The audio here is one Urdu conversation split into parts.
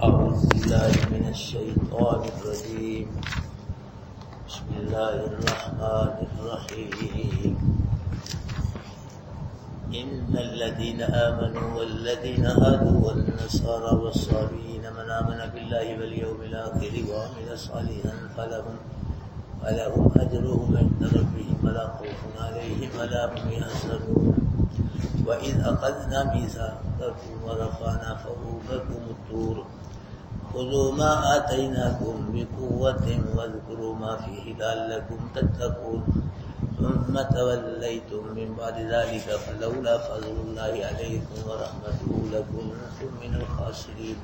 أعوذ بالله من الشيطان الرجيم. بسم الله الرحمن الرحيم. إن الذين آمنوا والذين هادوا والنصارى والصابئين من آمن بالله واليوم الآخر وعمل صالحا فلهم أجرهم عند ربهم ولا خوف عليهم ولا هم يحزنون. وإذ أخذنا ميثاقكم ورفعنا فوقكم الطور خذوا ما آتيناكم بقوة واذكروا ما فيه لعلكم تتقون ثم توليتم من بعد ذلك فلولا فضل الله عليكم ورحمته لكنتم من الخاسرين.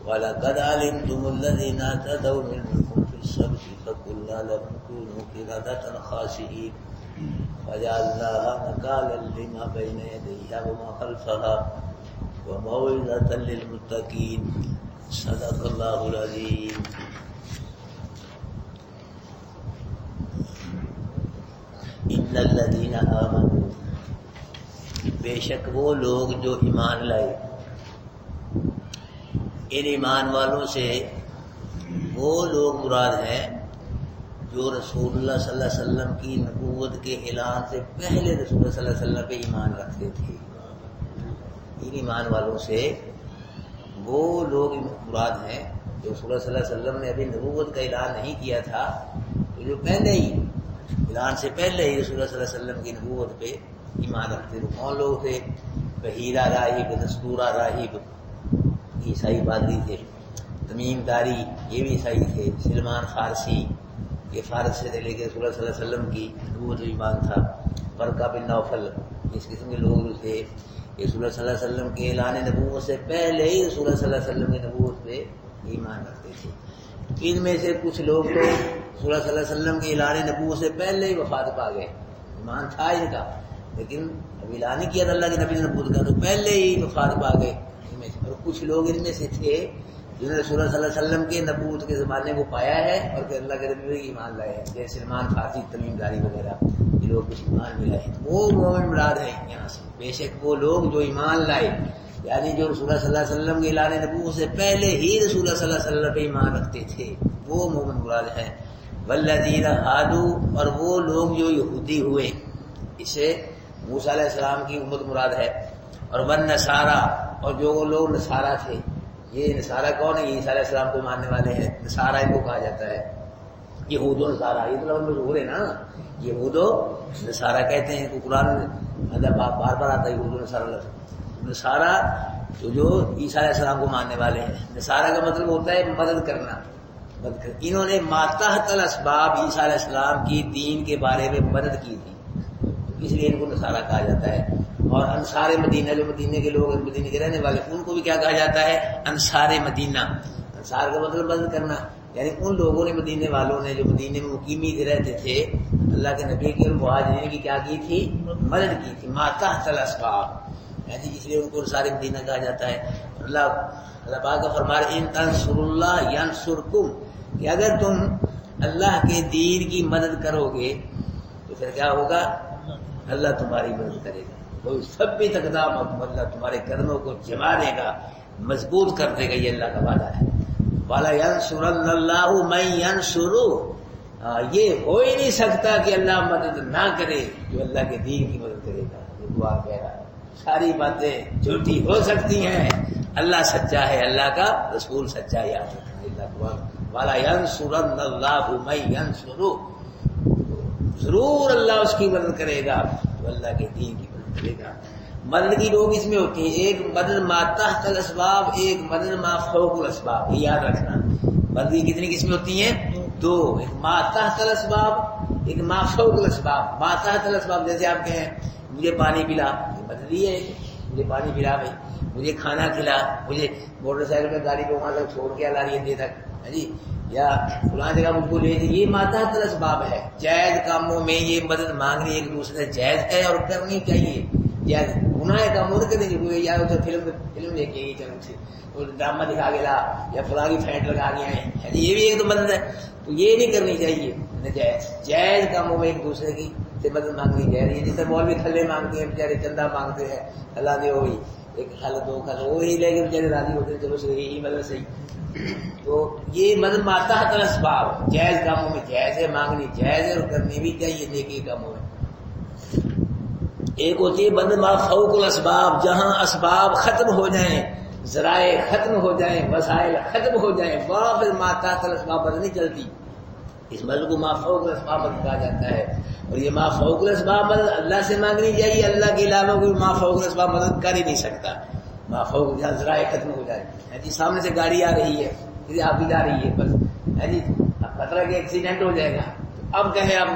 ولقد علمتم الذين اعتدوا منكم في السبت فقلنا لهم كونوا قردة خاسئين فجعلناها نكالا لما بين يديها وما خلفها وموعظة للمتقين. صدق اللہ العظیم. ان الذین آمنوا، بے شک وہ لوگ جو ایمان لائے. ان ایمان والوں سے وہ لوگ مراد ہیں جو رسول اللہ صلی اللہ علیہ وسلم کی نبوت کے اعلان سے پہلے رسول اللہ صلی اللہ علیہ وسلم پہ ایمان رکھتے تھے. ان ایمان والوں سے وہ لوگ مراد ہیں جو رسول اللہ صلی اللہ علیہ وسلم نے ابھی نبوت کا اعلان نہیں کیا تھا، تو جو پہلے ہی اعلان سے پہلے ہی رسول اللہ صلی اللہ علیہ وسلم کی نبوت پہ ایمان رکھتے تھے. کون لوگ تھے؟ بحیرہ راہب، نستورہ راہب، عیسائی پادری تھے. تمیم داری، یہ بھی عیسائی تھے. سلمان فارسی، یہ فارس سے لے کے رسول اللہ صلی اللہ علیہ وسلم کی نبوت پہ ایمان تھا. ورقہ بن نوفل، اس قسم کے لوگ جو تھے رسول اللہ صلی اللہ علیہ وسلم کے اعلان نبوت سے پہلے ہی رسول اللہ صلی اللہ علیہ وسلم کی نبوت پہ ایمان رکھتے تھے. ان میں سے کچھ لوگ تو رسول اللہ صلی اللہ علیہ وسلم کے اعلان نبوت سے پہلے ہی وفات پا گئے. ایمان تھا ان کا، لیکن اب اعلان نہیں کیا تھا اللہ کے نبی نے نبوت کا، تو پہلے ہی وفات پا گئے. ان میں سے اور کچھ لوگ ان میں سے تھے جنہوں نے رسول اللہ صلی اللہ علیہ وسلم کے نبوت کے زمانے کو پایا ہے اور پھر اللہ کے نبی پہ ایمان لائے ہیں، جیسے سلمان فارسی، تمیم داری وغیرہ. یہ لوگ کچھ ایمان بھی لائے، وہ مومن مراد ہے یہاں سے. بے شک وہ لوگ جو ایمان لائے، یعنی جو رسول اللہ صلی اللہ علیہ وسلم کے اعلان نبوت سے پہلے ہی رسول اللہ صلی اللہ علیہ وسلم پہ ایمان رکھتے تھے، وہ مومن مراد ہے. والذین ہادوا، اور وہ لوگ جو یہودی ہوئے، اسے موسیٰ علیہ السلام کی امت مراد ہے. اور والنصارا، اور جو وہ لوگ نصارہ تھے. یہ نصارہ کون ہے؟ یہ عیسیٰ علیہ السلام کو ماننے والے ہیں. نصارہ ان کو کہا جاتا ہے. یہود و نصارہ، یہ تو لفظ مشہور ہے نا، یہود و نصارہ کہتے ہیں. قرآن بار بار آتا ہے یہود و نصارہ لفظ. نصارہ جو عیسیٰ علیہ السلام کو ماننے والے ہیں. نصارہ کا مطلب ہوتا ہے مدد کرنا. انہوں نے ماتحت الاسباب عیسیٰ علیہ السلام کی دین کے بارے میں مدد کی تھی، اس لیے ان کو نصارہ کہا جاتا ہے. اور انصار مدینہ، جو مدینے کے لوگ، مدینے کے رہنے والے، ان کو بھی کیا کہا جاتا ہے؟ انصار مدینہ. انصار کا مطلب مدد کرنا، یعنی ان لوگوں نے، مدینے والوں نے جو مدینے میں مقیمی رہتے تھے، اللہ کے نبی کے اور مہاجرین کی کیا کی تھی؟ مدد کی تھی. ماتحت الاسباب، یعنی اس لیے ان کو انصار مدینہ کہا جاتا ہے. اللہ پاک کا فرما رہے ان تنصروا اللہ ینصرکم، کہ اگر تم اللہ کے دین کی مدد کرو گے تو پھر کیا ہوگا؟ اللہ تمہاری مدد کرے گا. وہ سب بھی اقدام، اللہ تمہارے قدموں کو جما دے گا، مضبوط کر دے گا. یہ اللہ کا وعدہ ہے. وَلَا يَنْصُرَنَّ اللَّهُ مَن يَنْصُرُهُ، یہ ہو ہی نہیں سکتا کہ اللہ مدد نہ کرے جو اللہ کے دین کی مدد کرے گا. یہ دعا کہہ رہا ہے. ساری باتیں جھوٹی ہو سکتی ہیں، اللہ سچا ہے، اللہ کا رسول سچا ہے. یاد رکھنا اللہ دعا. وَلَا يَنْصُرَنَّ اللَّهُ مَن يَنْصُرُهُ، ضرور اللہ اس کی مدد کرے گا جو اللہ کے دین کی مدد کرے گا. مدد کی لوگ اس میں ہوتی ہیں، ایک مدد ما تحت الاسباب، ایک مدد ما فوق الاسباب. یہ یاد رکھنا. مدد کی کتنی قسمیں ہوتی ہیں؟ دو. ایک ما تحت الاسباب، ایک ما فوق الاسباب. ما تحت الاسباب جیسے آپ کہیں مجھے پانی پلا، یہ مدد ہی ہے. مجھے پانی پلا بھائی، مجھے کھانا کھلا، مجھے موٹر سائیکل میں گاڑی کو وہاں تک چھوڑ کے لا رہی ہے دے تک جی، یا فلاں جگہ مجھ کو لے دی، یہ ما تحت الاسباب ہے. جائز کاموں میں یہ مدد مانگنی ایک دوسرے سے جائز ہے اور کرنی چاہیے. جائز گناہ کام اور کرنے کی کوئی، یا فلم دیکھ کے چلو ڈرامہ دکھا کے لا، یا فلاں کی فینٹ لگا کے آئے، یہ بھی ایک تو مدد ہے. تو یہ نہیں کرنی چاہیے. جائز جائز کاموں میں ایک دوسرے کی سے مدد مانگنی چاہیے. جیسے مولوی تھلے مانگتے ہیں، بیچارے چندہ مانگتے ہیں، اللہ دے ہوئی ایک خل دو خل وہی لے کے بیچارے راضی ہوتے ہیں، چلو یہی مطلب صحیح. تو یہ مطلب ماتحت الاسباب، جائز کاموں میں جائز ہے، مانگنی جائز ہے اور کرنی بھی چاہیے نیکی کاموں میں. ایک ہوتی ہے بند ما فوق الاسباب، جہاں اسباب ختم ہو جائیں، ذرائع ختم ہو جائیں، وسائل ختم ہو جائیں، وہاں پھر ما تحت الاسباب بند نہیں چلتی. اس مطلب کو ما فوق الاسباب بند کہا جاتا ہے. اور یہ ما فوق الاسباب مدد اللہ سے مانگنی چاہیے، اللہ کے علاوہ کوئی ما فوق الاسباب مدد کر ہی نہیں سکتا. ما فوق جہاں ذرائع ختم ہو جائے، جی سامنے سے گاڑی آ رہی ہے، آپ بھی جا رہی ہے، بس جی خطرہ کہ ایکسیڈنٹ ہو جائے گا، اب کہیں آپ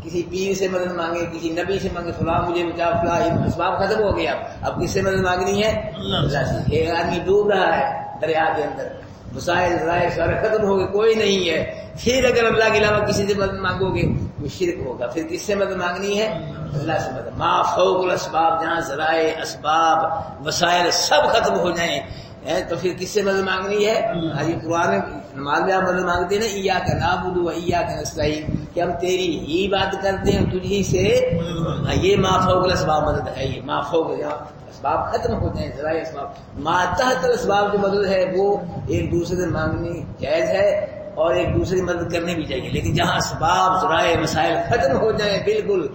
کسی پیر سے مدد مانگے، کسی نبی سے مانگے، فلاں مجھے بچا، فلاں اسباب ختم ہو گیا، اب کس سے مدد مانگنی ہے؟ اللہ سے. ایک آدمی ڈوب رہا ہے دریا کے اندر، مسائل ذرائع سارے ختم ہو گئے، کوئی نہیں ہے، پھر اگر اللہ کے علاوہ کسی سے مدد مانگو گے وہ شرک ہوگا. پھر کس سے مدد مانگنی ہے؟ اللہ سے مدد. ما فوق الاسباب، جہاں ذرائع اسباب وسائل سب ختم ہو جائیں تو پھر کس سے مدد مانگنی ہے؟ ابھی قرآن نماز میں آپ مدد مانگتے ہیں نا، ایاک نعبد و ایاک نستعین، کہ ہم تیری ہی بات کرتے ہیں، تجھی سے. یہ ما فوق الاسباب مدد ہے. یہ ما فوق جہاں اسباب ختم ہو جائیں، ذرائع اسباب. ما تحت الاسباب جو مدد ہے وہ ایک دوسرے سے مانگنی جائز ہے اور ایک دوسرے کی مدد کرنی بھی چاہیے، لیکن جہاں اسباب ذرائع مسائل ختم ہو جائیں، بالکل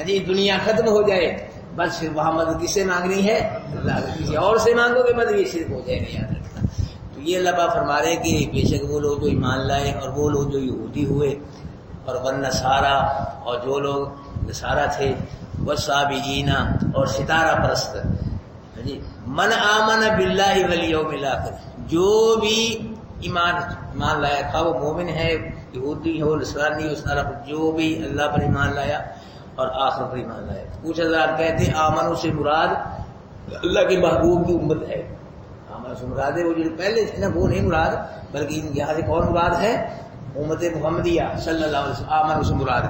جی دنیا ختم ہو جائے، بس پھر وہاں مدد کس سے مانگنی ہے؟ اللہ. کسی اور سے مانگو گے مدد، یہ شرک ہو جائے گا، یاد رکھنا. تو یہ اللہ پاک فرما رہے ہیں کہ بے شک وہ لوگ جو ایمان لائے اور وہ لوگ جو یہودی ہوئے اور والنصارا، اور جو لوگ نصارہ تھے، والصابئین، اور ستارہ پرست. جی من آمن باللہ والیوم الآخر، جو بھی ایمان لایا تھا، وہ مومن ہے، یہودی ہو، نصرانی ہو، سارا جو بھی اللہ پر ایمان لایا اور آخر پر ایمان لایا. کچھ حضرات کہتے ہیں آمنو سے مراد اللہ کے محبوب کی امت ہے. آمنو سے مراد ہے وہ جو پہلے تھے نا، وہ نہیں مراد، بلکہ یہاں سے کون مراد ہے؟ امت محمدیہ صلی اللہ علیہ وسلم. آمنو سے مراد،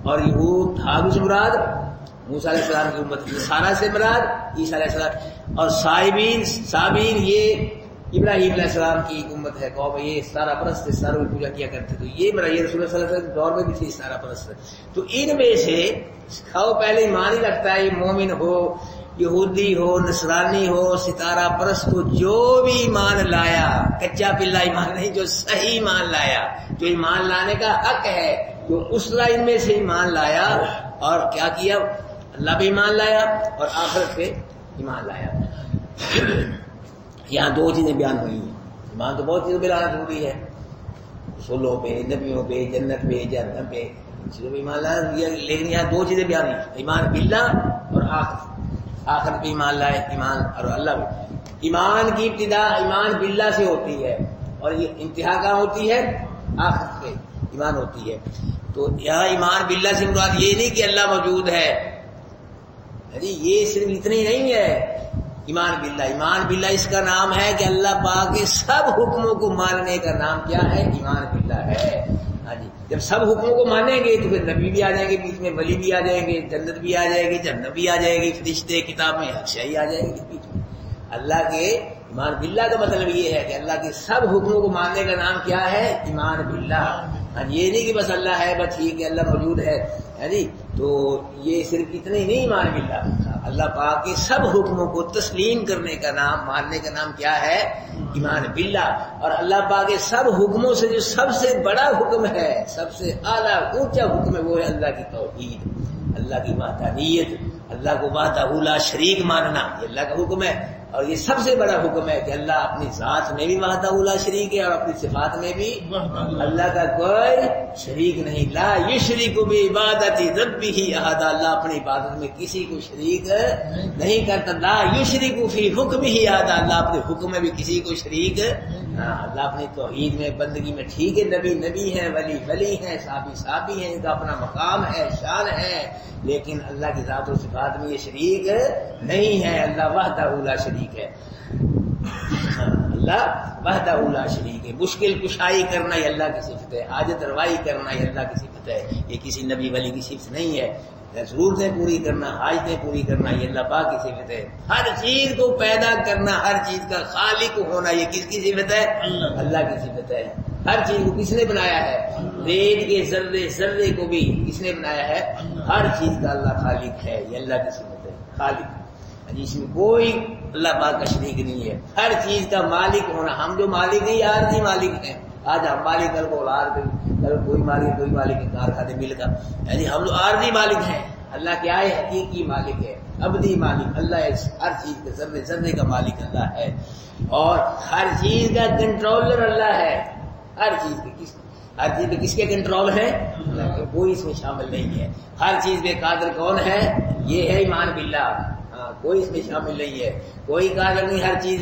اور یہود ہادو سے مراد موسیٰ علیہ السلام کی امت، نصارہ سے مراد عیسیٰ علیہ السلام، اور صابین یہ ابراہیم علیہ السلام کی امت ہے، قوم یہ ستارہ پرست، ستاروں کی پوجا کیا کرتے. تو یہ رسول اللہ صلی اللہ علیہ وسلم کے دور میں بھی تھی ستارہ پرست. تو ان میں سے کھاؤ پہلے ایمان ہی رکھتا ہے، مومن ہو، یہودی ہو، نصرانی ہو، ستارہ پرست ہو، جو بھی ایمان لایا، کچا پلا ایمان نہیں، جو صحیح ایمان لایا، جو ایمان لانے کا حق ہے، جو اسرا ان میں سے ایمان لایا اور کیا کیا؟ اللہ پہ ایمان لایا اور آخرت پہ ایمان لایا. یہاں دو چیزیں بیان ہوئی ہیں. ایمان تو بہت چیزوں پہ لانا ضروری ہے، رسولوں پہ، نبیوں پہ، جنت پہ، جہنم پہ، چیزوں پہ ایمان لانا، لیکن یہاں دو چیزیں بیان ہوئی، ایمان باللہ اور آخرت پہ ایمان لائے، ایمان اور اللہ پہ. ایمان کی ابتدا ایمان باللہ سے ہوتی ہے اور یہ انتہا کہاں ہوتی ہے؟ آخرت پہ ایمان ہوتی ہے. تو یہاں ایمان باللہ سے مراد یہ نہیں کہ اللہ موجود ہے، یہ صرف اتنی نہیں ہے. ایمان باللہ اس کا نام ہے کہ اللہ پاک کے سب حکموں کو ماننے کا نام کیا ہے؟ ایمان باللہ ہے. ہاں جی، جب سب حکموں کو مانیں گے تو پھر نبی بھی آ جائیں گے بیچ میں، ولی بھی آ جائیں گے، جنت بھی آ جائے گی، جنت بھی آ جائے گی، فرشتے کتاب میں اچھائی آ جائے گی بیچ میں. اللہ کے ایمان باللہ کا مطلب یہ ہے کہ اللہ کے سب حکموں کو ماننے کا نام کیا ہے؟ ایمان باللہ. یہ نہیں کہ بس اللہ ہے، بس ٹھیک ہے اللہ موجود ہے جی، تو یہ صرف اتنے ہی نہیں ایمان باللہ. اللہ پاک کے سب حکموں کو تسلیم کرنے کا نام، ماننے کا نام کیا ہے؟ ایمان باللہ. اور اللہ پاک کے سب حکموں سے جو سب سے بڑا حکم ہے، سب سے اعلیٰ اونچا حکم ہے، وہ ہے اللہ کی توحید، اللہ کی وحدانیت، اللہ کو وحدہ لا شریک ماننا، یہ اللہ کا حکم ہے. اور یہ سب سے بڑا حکم ہے کہ اللہ اپنی ذات میں بھی وحدہ لا شریک ہے اور اپنی صفات میں بھی اللہ کا کوئی شریک نہیں. لا یشرک بعبادت ربہ احد، اللہ اپنی عبادت میں کسی کو شریک نہیں کرتا. لا یشرک فی حکمہ احد، اللہ اپنے حکم میں بھی کسی کو شریک. اللہ اپنی توحید میں، بندگی میں ٹھیک ہے، نبی ہیں، ولی ہیں، صحابی ہیں، ان کا اپنا مقام ہے، شان ہے، لیکن اللہ کی ذات و صفات میں یہ شریک نہیں ہے. اللہ وحدہ لا شریک ہے، اللہ وحدہ لا شریک ہے. مشکل کشائی کرنا یہ اللہ کی صفت ہے، حاجت روائی کرنا یہ اللہ کی صفت ہے، یہ کسی نبی ولی کی صفت نہیں ہے. ضرورتیں پوری کرنا، حاجتیں پوری کرنا یہ اللہ پاک کی صفت ہے. ہر چیز کو پیدا کرنا، ہر چیز کا خالق ہونا یہ کس کی صفت ہے؟ اللہ کی صفت ہے. ہر چیز کو کس نے بنایا ہے؟ ریت کے ذرے کو بھی کس نے بنایا ہے؟ ہر چیز کا اللہ خالق ہے، یہ اللہ کی صفت ہے، خالق. اس میں کوئی اللہ پاک کا شریک نہیں ہے. ہر چیز کا مالک ہونا، ہم جو مالک نہیں عارضی مالک ہیں. آج ہم مالک، کل کو اولاد، کل کوئی مالک کارخانے مل کا، یعنی ہم جو عارضی مالک ہیں. اللہ کیا ہے؟ حقیقی مالک ہے، ابدی مالک اللہ ہے. ہر چیز کے ذرے ذرے کا مالک اللہ ہے، اور ہر چیز کا کنٹرولر اللہ ہے. ہر چیز پہ کس کے کنٹرول ہے؟ اللہ کے. کوئی اس میں شامل نہیں ہے. ہر چیز پہ قادر کون ہے؟ یہ ہے ایمان باللہ. کوئی اس میں شامل نہیں ہے، کوئی قادر نہیں ہر چیز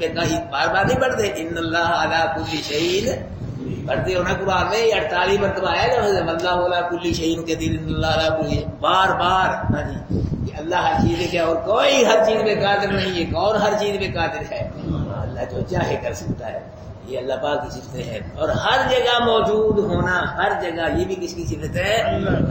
پہ کہیں بار بار نہیں پڑھتے ان اللہ علی کل شیء، پڑھتے ہو نا قرآن میں 48 مرتبہ ہے نا اللہ علی کل شیء قدیر، ان اللہ علی کل شیء، بار بار. ہاں جی، کہ اللہ ہر چیز پہ کیا، اور کوئی ہر چیز پہ قادر نہیں ہے. کون ہر چیز پہ قادر ہے؟ اللہ جو چاہے کر سکتا ہے. یہ اللہ پاک کی صفت ہے. اور ہر جگہ موجود ہونا، ہر جگہ، یہ بھی کس کی صفت ہے؟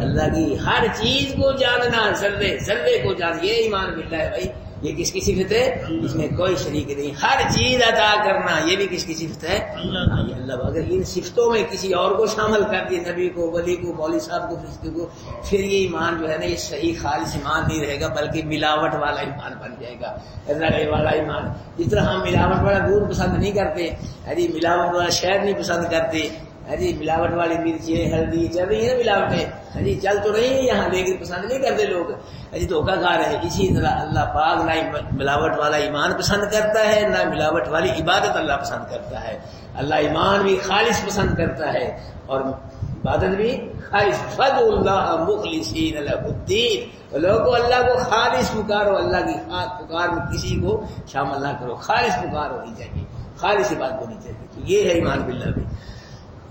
اللہ کی. ہر چیز کو جاننا، ذرے کو جاننا، یہ ایمان باللہ ہے بھائی. یہ کس کی صفت ہے؟ اس میں کوئی شریک نہیں. ہر چیز عطا کرنا، یہ بھی کس کی صفت ہے؟ یہ اللہ. اگر ان صفتوں میں کسی اور کو شامل کر دیا، نبی کو، ولی کو، مولوی صاحب کو، فرشتے کو، پھر یہ ایمان جو ہے نا، یہ صحیح خالص ایمان نہیں رہے گا، بلکہ ملاوٹ والا ایمان بن جائے گا، رڑے والا ایمان. جس طرح ہم ملاوٹ والا دودھ پسند نہیں کرتے، ارے ملاوٹ والا شہد نہیں پسند کرتے، ارے ملاوٹ والی مرچیں، ہلدی چل رہی ہے نا ملاوٹیں، ارے چل تو رہی ہیں یہاں، لیکن پسند نہیں کرتے لوگ، ارے دھوکہ کھا رہے ہیں. اسی طرح اللہ پاک نہ ملاوٹ والا ایمان پسند کرتا ہے، نہ ملاوٹ والی عبادت اللہ پسند کرتا ہے. اللہ ایمان بھی خالص پسند کرتا ہے، اور عبادت بھی خالص. فدعوا اللہ مخلصین لہ الدین، لوگوں اللہ کو خالص پکارو. اللہ کی پکار میں کسی کو شامل نہ کرو، خالص پکار ہونی چاہیے، خالص عبادت ہونی چاہیے. یہ ہے ایمان باللہ بھی.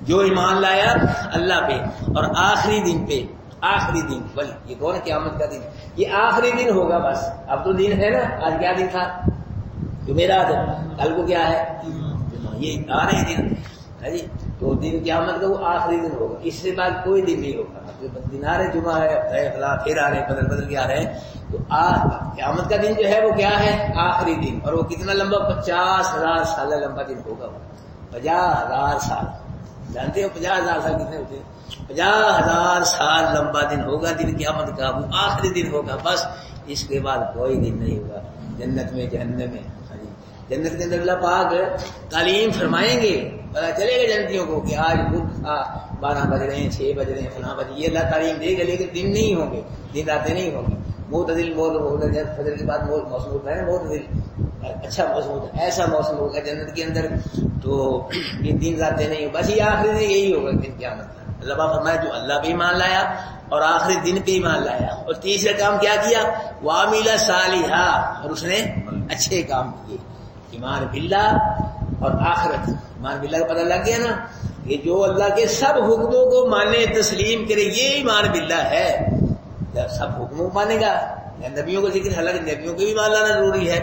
جو ایمان لایا اللہ پہ اور آخری دن پہ، آخری دن، بل یہ کون ہے؟ قیامت کا دن. یہ آخری دن ہوگا بس. اب تو دن ہے نا، آج کیا دن تھا؟ جمعرات. کل کو کیا ہے؟ یہ آ رہے دن ہے جی. تو دن قیامت کا وہ آخری دن ہوگا، اس سے بعد کوئی دن نہیں ہوگا. دن آ رہے، جمعہ ہے، فلاں پھر آ رہے، بدل کے آ رہے ہیں. تو قیامت کا دن جو ہے وہ کیا ہے؟ آخری دن. اور وہ کتنا لمبا؟ 50,000 سال لمبا دن ہوگا. 50,000 سال. جانتے ہو 50,000 سال کتنے ہوتے ہیں؟ 50,000 سال لمبا دن ہوگا دن قیامت کا. وہ آخری دن ہوگا بس. اس کے بعد کوئی دن نہیں ہوگا. جنت میں، جہنم میں. جنت کے اندر اللہ پاک تعلیم فرمائیں گے، پتا چلے گا جنتیوں کو کہ آج بدھ تھا، 12 بج رہے ہیں، 6 بج رہے ہیں، فلاں بج. یہ اللہ تعلیم دے گا، لیکن دن نہیں ہوں گے، دن راتیں نہیں ہوں گی. معتدل فجر کے بعد موسم ہوتا ہے نا، معتدل اچھا موسم ہوتا ہے، ایسا موسم ہوگا جنت کے اندر. تو یہ دن راتیں نہیں ہوں، بس یہ آخری دن یہی ہوگا دن قیامت کا. اللہ پاک فرمایا جو اللہ پہ ایمان لایا اور آخری دن پہ ایمان لایا، اور تیسرا کام کیا کیا؟ وعمل صالحا، اور اس نے اچھے کام کیے. ایمان باللہ اور آخرت. ایمان باللہ کا پتہ لگ گیا نا، کہ جو اللہ کے سب حکموں کو مانے، تسلیم کرے، یہ ایمان باللہ ہے. جب سب حکموں کو مانے گا، نبیوں کو ذکر حالانکہ نبیوں کو بھی مان لانا ضروری ہے،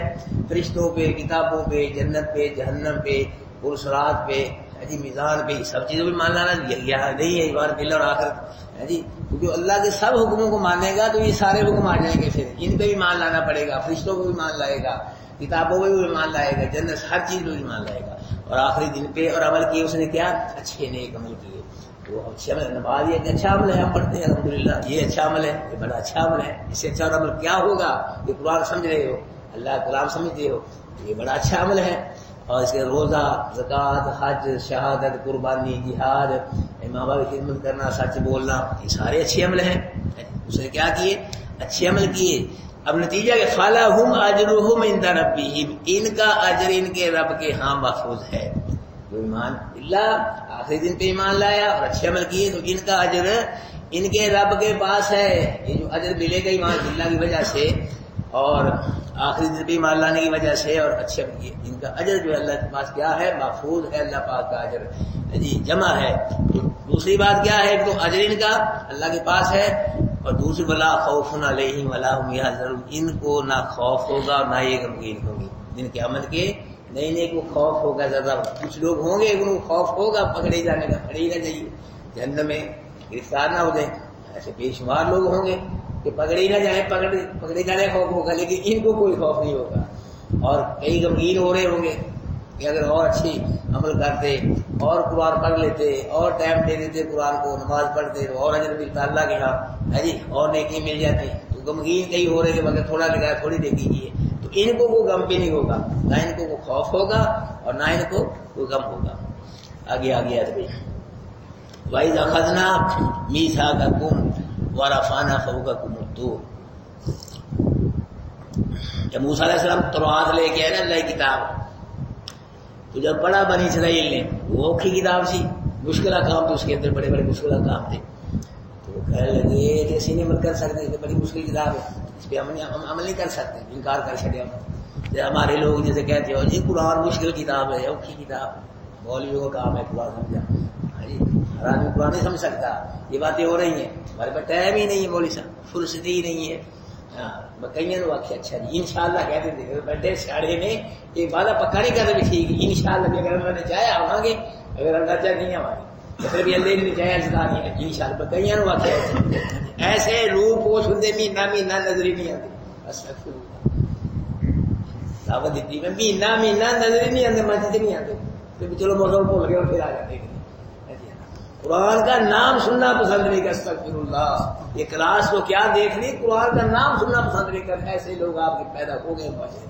فرشتوں پہ، کتابوں پہ، جنت پہ، جہنم پہ، پرسرات پہ، جی میزان پہ، سب چیزوں پہ مان لانا یہاں نہیں ہے ایمان باللہ اور آخرت. جی جو اللہ کے سب حکموں کو مانے گا تو یہ سارے حکم آ جائیں گے. پھر ان پہ بھی مان لانا پڑے گا، فرشتوں کو بھی مان لائے گا، کتابوں پہ بھی مان لائے گا، جنت ہر چیز پہ بھی مان لائے گا. اور آخری دن پہ اور عمل کیے اس نے کیا؟ اچھے نیک عمل کیے. تو اچھا عمل، نماز یہ اچھا عمل ہے، ہم پڑھتے ہیں الحمدللہ، یہ اچھا عمل ہے، یہ بڑا اچھا عمل ہے. اس سے اچھا عمل کیا ہوگا؟ یہ قرآن سمجھ رہے ہو، اللہ کلام سمجھتے ہو، یہ بڑا اچھا عمل ہے. اور اس کے روزہ، زکوٰۃ، حج، شہادت، قربانی، جہاد، ماں باپ کی خدمت کرنا، سچ بولنا، یہ سارے اچھے عمل ہیں. اس نے کیا کیے؟ اچھے عمل کیے. اب نتیجہ کہ فَلَهُمْ أَجْرُهُمْ عِنْدَ رَبِّهِمْ، ان کا اجر ان کے رب کے ہاں محفوظ ہے. جو ایمان باللہ آخری دن پہ ایمان لایا اور اچھے عمل کیے تو ان کا اجر ان کے رب کے پاس ہے. یہ جو اجر ملے گا ایمان باللہ کی وجہ سے اور آخری دن پہ ایمان لانے کی وجہ سے اور اچھے عمل کیے، ان کا اجر جو ہے اللہ کے پاس کیا ہے؟ محفوظ ہے. اللہ پاک کا اجر جی جمع ہے. دوسری بات کیا ہے؟ تو اجر ان کا اللہ کے پاس ہے، اور دوسری ولا خوف علیہم ولا هم يحزنون، ان کو نہ خوف ہوگا اور نہ یہ غمگین ہوگی. جن کے عمل کے نہیں کو خوف ہوگا زیادہ. کچھ لوگ ہوں گے ان کو خوف ہوگا پکڑے جانے کا، پکڑے ہی نہ جائیے جہنم میں، گرفتار نہ ہو جائیں. ایسے بے شمار لوگ ہوں گے کہ پکڑے ہی نہ جائیں، پکڑے جانے کا خوف ہوگا، لیکن ان کو کوئی خوف نہیں ہوگا. اور کئی غمگین ہو رہے ہوں گے کہ اگر اور اچھی عمل کرتے اور قرآن پڑھ لیتے اور ٹائم دے دیتے قرآن کو، نماز پڑھتے تو اور اجر ملتا اللہ کے ہاں ہے جی، اور نیکی مل جاتی. تو غمگین کئی ہو رہے کہ مگر تھوڑا لگایا، تھوڑی نیکی کی ہے. تو ان کو کوئی غم بھی نہیں ہوگا، نہ ان کو کوئی خوف ہوگا اور نہ ان کو کوئی غم ہوگا۔ آگے آگے بھائی وَإِذْ أَخَذْنَا مِيثَاقَكُمْ وَرَفَعْنَا فَوْقَكُمُ الطُّورَ، جب موسیٰ علیہ السلام تورات لے کے آئے نا اللہ کی کتاب، تو جب پڑھا بنی اسرائیل نے، وہ اوکھی کتاب سی، مشکل کام تو اس کے اندر بڑے بڑے مشکل کام تھے، تو وہ کہنے لگے کہ ایسی نہیں عمل کر سکتے، یہ بڑی مشکل کتاب ہے، اس پہ ہم عمل نہیں کر سکتے، انکار کر چڑے ہم۔ ہمارے لوگ جیسے کہتے ہو جی قرآن مشکل کتاب ہے، اوکھی کتاب، مولویوں کا کام ہے قرآن سمجھا، جی ہر آدمی قرآن نہیں سمجھ سکتا، یہ باتیں ہو رہی ہیں، ہمارے پاس ٹائم ہی نہیں ہے، مولوی صاحب فرصت ہی نہیں ہے۔ کئی واقع اچھا جی انشاءاللہ کہتے تھے بڑے سیاڑے نے ایک وعدہ پکا نہیں کرتے بھی ٹھیک انشاءاللہ بھی اگر اللہ نے چاہے آواں گے، اگر اللہ چاہے نہیں آواں گے، پھر بھی اللہ نے چاہے الزدا نہیں ہے انشاءاللہ۔ کئی واقع ایسے روح پوچھ ہوتے مہینہ مہینہ نظر ہی نہیں آتے، استغفر اللہ، دعوت دیتی میں مہینہ مہینہ نظر ہی نہیں آتے، مسجد نہیں آتے، پھر چلو موسم بھول گئے اور پھر آ جاتے ہیں۔ قرآن کا نام سننا پسند نہیں کر، استغفر اللہ، یہ کلاس کو کیا دیکھ لی، قرآن کا نام سننا پسند نہیں کر، ایسے لوگ آپ کے پیدا ہو گئے معاشرے۔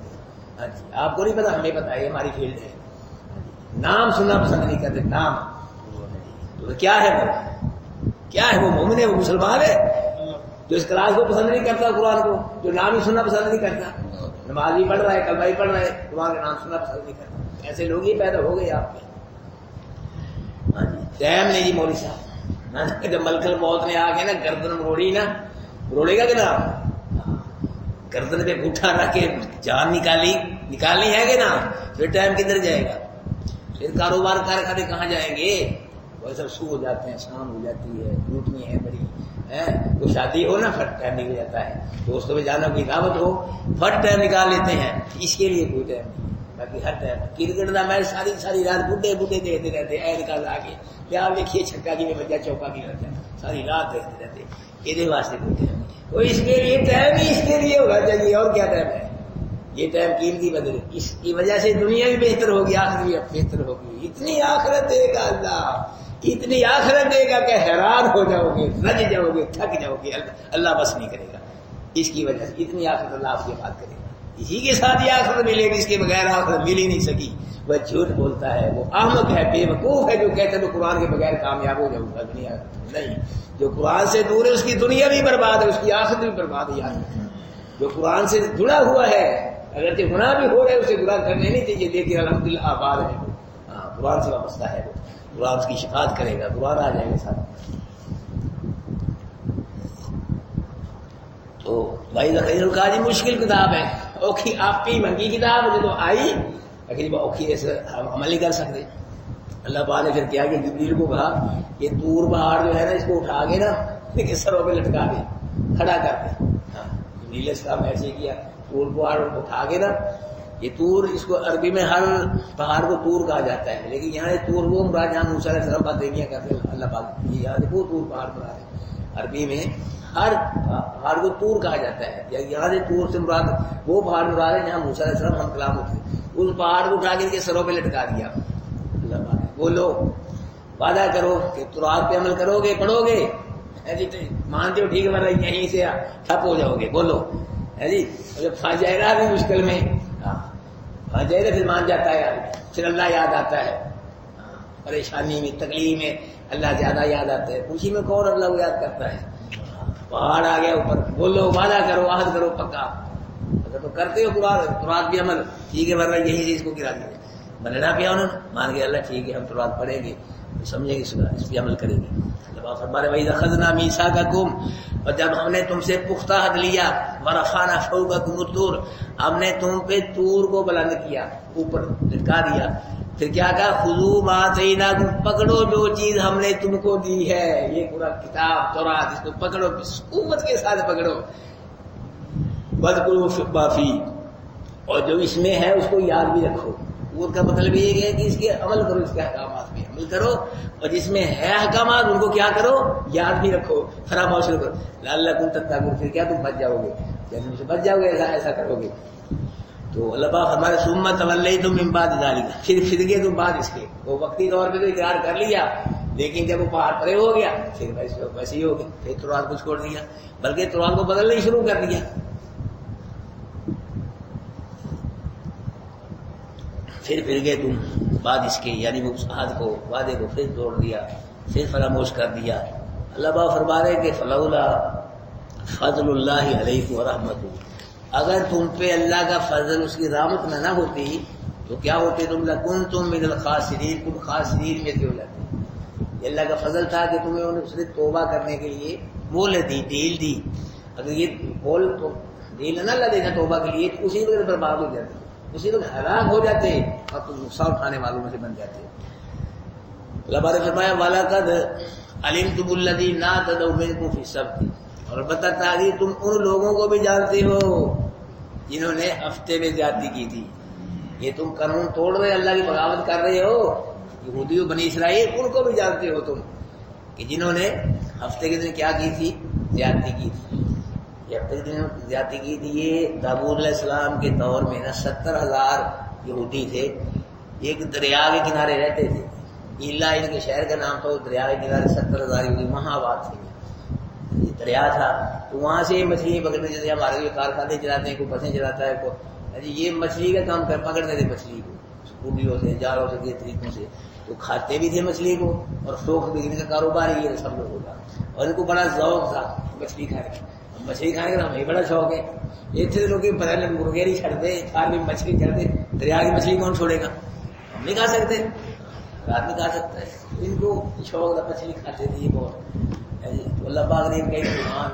ہاں جی آپ کو نہیں پتا، ہمیں پتا ہے، یہ ہماری فیلڈ ہے، نام سننا پسند نہیں کرتے، نام تو کیا ہے وہ، کیا ہے وہ مومن ہے، وہ مسلمان ہے جو اس کلاس کو پسند نہیں کرتا، قرآن کو، جو نام ہی سننا پسند نہیں کرتا، نماز ہی پڑھ رہا ہے، کلمہ ہی پڑھ رہا ہے، قرآن کا نام سننا پسند نہیں کرتا، ایسے لوگ ہی پیدا ہو گئے آپ میں۔ ٹائم نہیں جی مولوی صاحب، جب ملک الموت نے آ کے نا گردن مروڑی نا، مروڑے گا کہ نا، گردن پہ گھوٹا رکھ کے جان نکالنی ہے کہ نا، پھر ٹائم کدھر جائے گا، پھر کاروبار کر کر کہاں جائیں گے، وہ سب سو ہو جاتے ہیں، شام ہو جاتی ہے، ڈیوٹی ہے بڑی ہے، کوئی شادی ہو نا پھٹ ٹائم نکل جاتا ہے، دوستوں میں جانا کوئی دعوت ہو پھٹ ٹائم نکال لیتے ہیں، اس کے لیے کوئی ٹائم نہیں، باقی ہر ٹائم کرکٹ کا میچ ساری رات بڈھے دیکھتے رہتے، اے نکال آ کے کیا دیکھیے چھکا کی بچہ چوکا کی بچہ، ساری رات دیکھتے رہتے، یہ واسطے کوئی ٹائم نہیں ہے، وہ اس کے لیے ٹائم ہی اس کے لیے ہونا چاہیے، اور کیا ٹائم ہے، یہ ٹائم قیمتی بدلے، اس کی وجہ سے دنیا بھی بہتر ہوگی، آخرت بھی بہتر ہوگی، اتنی آخرت دے گا اللہ، اتنی آخرت دے گا کہ حیران ہو جاؤ گے، رج جاؤ گے، تھک جاؤ گے، اللہ بس نہیں کرے گا، اس کی وجہ سے اتنی آخرت اللہ آپ کے بات کرے گا، اسی کے ساتھ یہ آخرت ملے گی، اس کے بغیر آخرت مل ہی نہیں سکی، وہ جھوٹ بولتا ہے، وہ احمق ہے، بے وقوف ہے، جو کہتے ہیں قرآن کے بغیر کامیاب ہو جاؤں گا دنیا نہیں، جو قرآن سے دور ہے اس کی دنیا بھی برباد ہے، اس کی آخرت بھی برباد ہے، یاد جو قرآن سے جڑا ہوا ہے، اگرچہ گناہ بھی ہو رہے اسے گناہ کرنے نہیں چاہیے، لیکن الحمدللہ آباد ہے، ہاں قرآن سے وابستہ ہے، وہ قرآن اس کی شفاعت کرے گا، قرآن آ جائے گا ساتھ۔ تو بھائی ذخیر القاضی مشکل کتاب ہے، اوکھی آپ کی منگی کتاب جب آئی لیکن اوکھی ایسے عمل نہیں کر سکتے۔ اللہ پاک نے پھر کیا کہ جبریل کو کہا یہ طور پہاڑ جو ہے نا اس کو اٹھا کے نا لیکن سروں پہ لٹکا دے، کھڑا کر دے، جبریل السلام ایسے کیا، طور پہاڑ اٹھا کے نا، یہ طور اس کو عربی میں ہر پہاڑ کو طور کہا جاتا ہے، لیکن یہاں طور وہ مراد جہاں موسیٰ علیہ السلام بات دیکھیں کرتے اللہ پاک یہاں دیکھو طور پہاڑ مراد ہے، عربی میں ہر پہاڑ کو طور کہا جاتا ہے، یہاں سے طور سے مراد وہ پہاڑ مراد ہے جہاں موسیٰ علیہ السلام ہم کلام ہوتے، اس پہاڑ کو اٹھا کے سروں پہ لٹکا دیا۔ اللہ پاک بولو وعدہ کرو کہ تورات پہ عمل کرو گے، پڑھو گے، مانتے ہو ٹھیک ہے، ورنہ یہیں سے ٹھپ ہو جاؤ گے، بولو ہے جی، جب پھنس جائے گا ابھی مشکل میں، پھنس جائے گا پھر مان جاتا ہے آدمی، پھر اللہ یاد آتا ہے، پریشانی میں تکلیف میں اللہ زیادہ یاد آتا ہے، خوشی میں کون اللہ کو یاد کرتا ہے، پہاڑ آ گیا اوپر، بولو وعدہ کرو، عہد کرو پکا، اگر تو کرتے ہو تورات بھی عمل ٹھیک ہے، ورنہ یہیں سے اس کو گرا دیا، بننا پیا انہوں نے، مان گیا اللہ ٹھیک ہے ہم تورات پڑھیں گے، سمجھیں گے، اس پہ عمل کریں گے۔ فرمانے وَإِذْ أَخَذْنَا مِيثَاقَكُمْ، اور جب ہم نے تم سے پختہ عہد لیا، وَرَفَعْنَا فَوْقَكُمُ الطُّورَ، ہم نے تم پہ طور کو بلند کیا، اوپر لٹکا دیا، پھر کیا کہا خُذُوا مَا آتَيْنَاكُمْ، پکڑو جو چیز ہم نے تم کو دی ہے، یہ پورا کتاب تورات، اس کو پکڑو، قوت کے ساتھ پکڑو، وَاذْكُرُوا مَا فِيهِ، اور جو اس میں ہے اس کو یاد بھی رکھو، قوت کا مطلب یہ ہے کہ اس کے عمل کرو، اس کے احکامات پہ عمل کرو، اور جس میں ہے احکامات ان کو کیا کرو، یاد بھی رکھو، فراموش نہ کرو، لعلکم تتقون، پھر کیا تم بچ جاؤ گے، جہنم سے بچ جاؤ گے، ایسا کرو گے۔ تو اللہ پاک ہمارے ثم تولیتم من بعد ذلک، پھر گئے تم بعد اس کے، وہ وقتی طور پہ تو اقرار کر لیا، لیکن جب وہ پہاڑ پرے ہو گیا پھر ویسے ہی ہو گیا، پھر تورات کو چھوڑ دیا، بلکہ تورات کو بدلنا ہی شروع کر دیا۔ پھر گئے تم بعد اس کے، یعنی وہ اس عہد کو، وعدے کو پھر توڑ دیا، پھر فراموش کر دیا۔ اللہ پاک فرما رہے کہ فلولا فضل اللہ علیکم ورحمتہ، اگر تم پہ اللہ کا فضل، اس کی رحمت نہ ہوتی تو کیا ہوتے تم؟ لکنتم من الخاسرین، تم خاسرین میں سے ہو جاتے۔ یہ اللہ کا فضل تھا کہ تمہیں اس نے توبہ کرنے کے لیے مہلت دی، ڈیل دی۔ اگر یہ ڈیل نہ اللہ دینا توبہ کے لیے، تو اسی وقت برباد ہو جاتے، اسی وقت ہلاک ہو جاتے اور تم نقصان اٹھانے والوں میں سے بن جاتے۔ اللہ نے فرمایا وَلَقَدْ عَلِمْتُمُ الَّذِينَ اعْتَدَوْا مِنكُمْ فِي السَّبْتِ، اور البتہ تحقیق تم ان لوگوں کو بھی جانتے ہو جنہوں نے ہفتے میں زیادتی کی تھی۔ یہ تم قانون توڑ رہے، اللہ کی بغاوت کر رہے ہو، یہودی و بنی اسرائیل، ان کو بھی جانتے ہو تم کہ جنہوں نے ہفتے کے دن کیا کی تھی؟ زیادتی کی تھی۔ یہ ہفتے کے دن زیادتی کی تھی۔ یہ داؤد علیہ السلام کے دور میں نا 70,000 یہودی تھے، ایک دریا کے کنارے رہتے تھے۔ ایلا ان کے شہر کا نام تھا، اس دریا کے کنارے 70,000 یہودی وہاں آباد تھے۔ یہ دریا تھا تو وہاں سے مچھلی پکڑنے، جیسے ہمارے جو کارخانے چلاتے ہیں، کوئی بسیں چلاتا ہے، کوئی یہ مچھلی کا کام پکڑتے تھے مچھلی کو پولیوں سے، جالوں سے، کے طریقوں سے۔ تو کھاتے بھی تھے مچھلی کو، اور فروخت بکنے کا کاروبار ہی ہے سب لوگوں کا، اور ان کو بڑا ذوق تھا مچھلی کھانے کا۔ مچھلی کھانے کا ہمیں بڑا شوق ہے۔ یہ تھے لوگ پہلے مرغیری چھڑتے، چار بھی مچھلی چھڑتے، دریا کی مچھلی کون چھوڑے گا؟ ہم نہیں کھا سکتے، آدمی کھا سکتا ہے۔ ان کو شوق تھا، مچھلی کھاتے تھے یہ بہت۔ تو اللہ پاک نے ان کا ایمان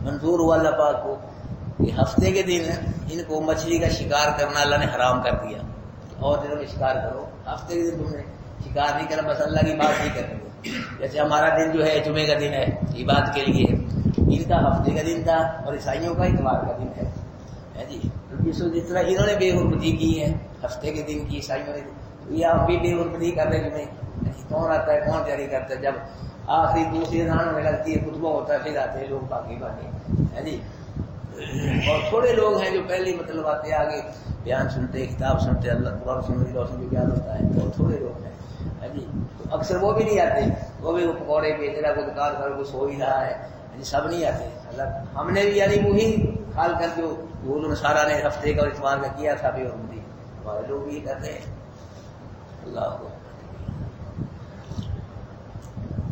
منظور ہوا اللہ پاک کو کہ ہفتے کے دن ان کو مچھلی کا شکار کرنا اللہ نے حرام کر دیا۔ اور دنوں میں شکار کرو، ہفتے کے دن تم نے شکار نہیں کرنا، بس اللہ کی بات نہیں کرنی۔ جیسے ہمارا دن جو ہے جمعے کا دن ہے، عبادت کے لیے، ان کا ہفتے کا دن تھا اور عیسائیوں کا اتوار کا دن ہے جی۔ جس طرح انہوں نے بے حرمتی کی ہے ہفتے کے دن کی، عیسائیوں نے، یہ آپ بھی بے حرمتی کر رہے جمعے۔ کون آتا ہے، کون تیاری کرتا ہے؟ جب آخری دوسری اذان ہونے لگتی ہے، خطبہ ہوتا ہے، پھر آتے ہیں لوگ باقی ہے جی۔ اور تھوڑے لوگ ہیں جو پہلے مطلب آتے ہیں، آگے بیان سنتے، کتاب سنتے، اللہ قرآن سننے کی روشنی جو بیان ہوتا ہے، اور تھوڑے لوگ ہیں جی۔ تو اکثر وہ بھی نہیں آتے، وہ بھی پکوڑے بیچ رہا ہے، کوئی دکان پر کوئی سو ہی رہا ہے جی، سب نہیں آتے۔ اللہ ہم نے بھی یعنی وہی حال کر جو یہود و نصارہ نے ہفتے کا اور اتوار کا کیا تھا بے حرمتی، ہمارے لوگ بھی کرتے ہیں۔ اللہ کو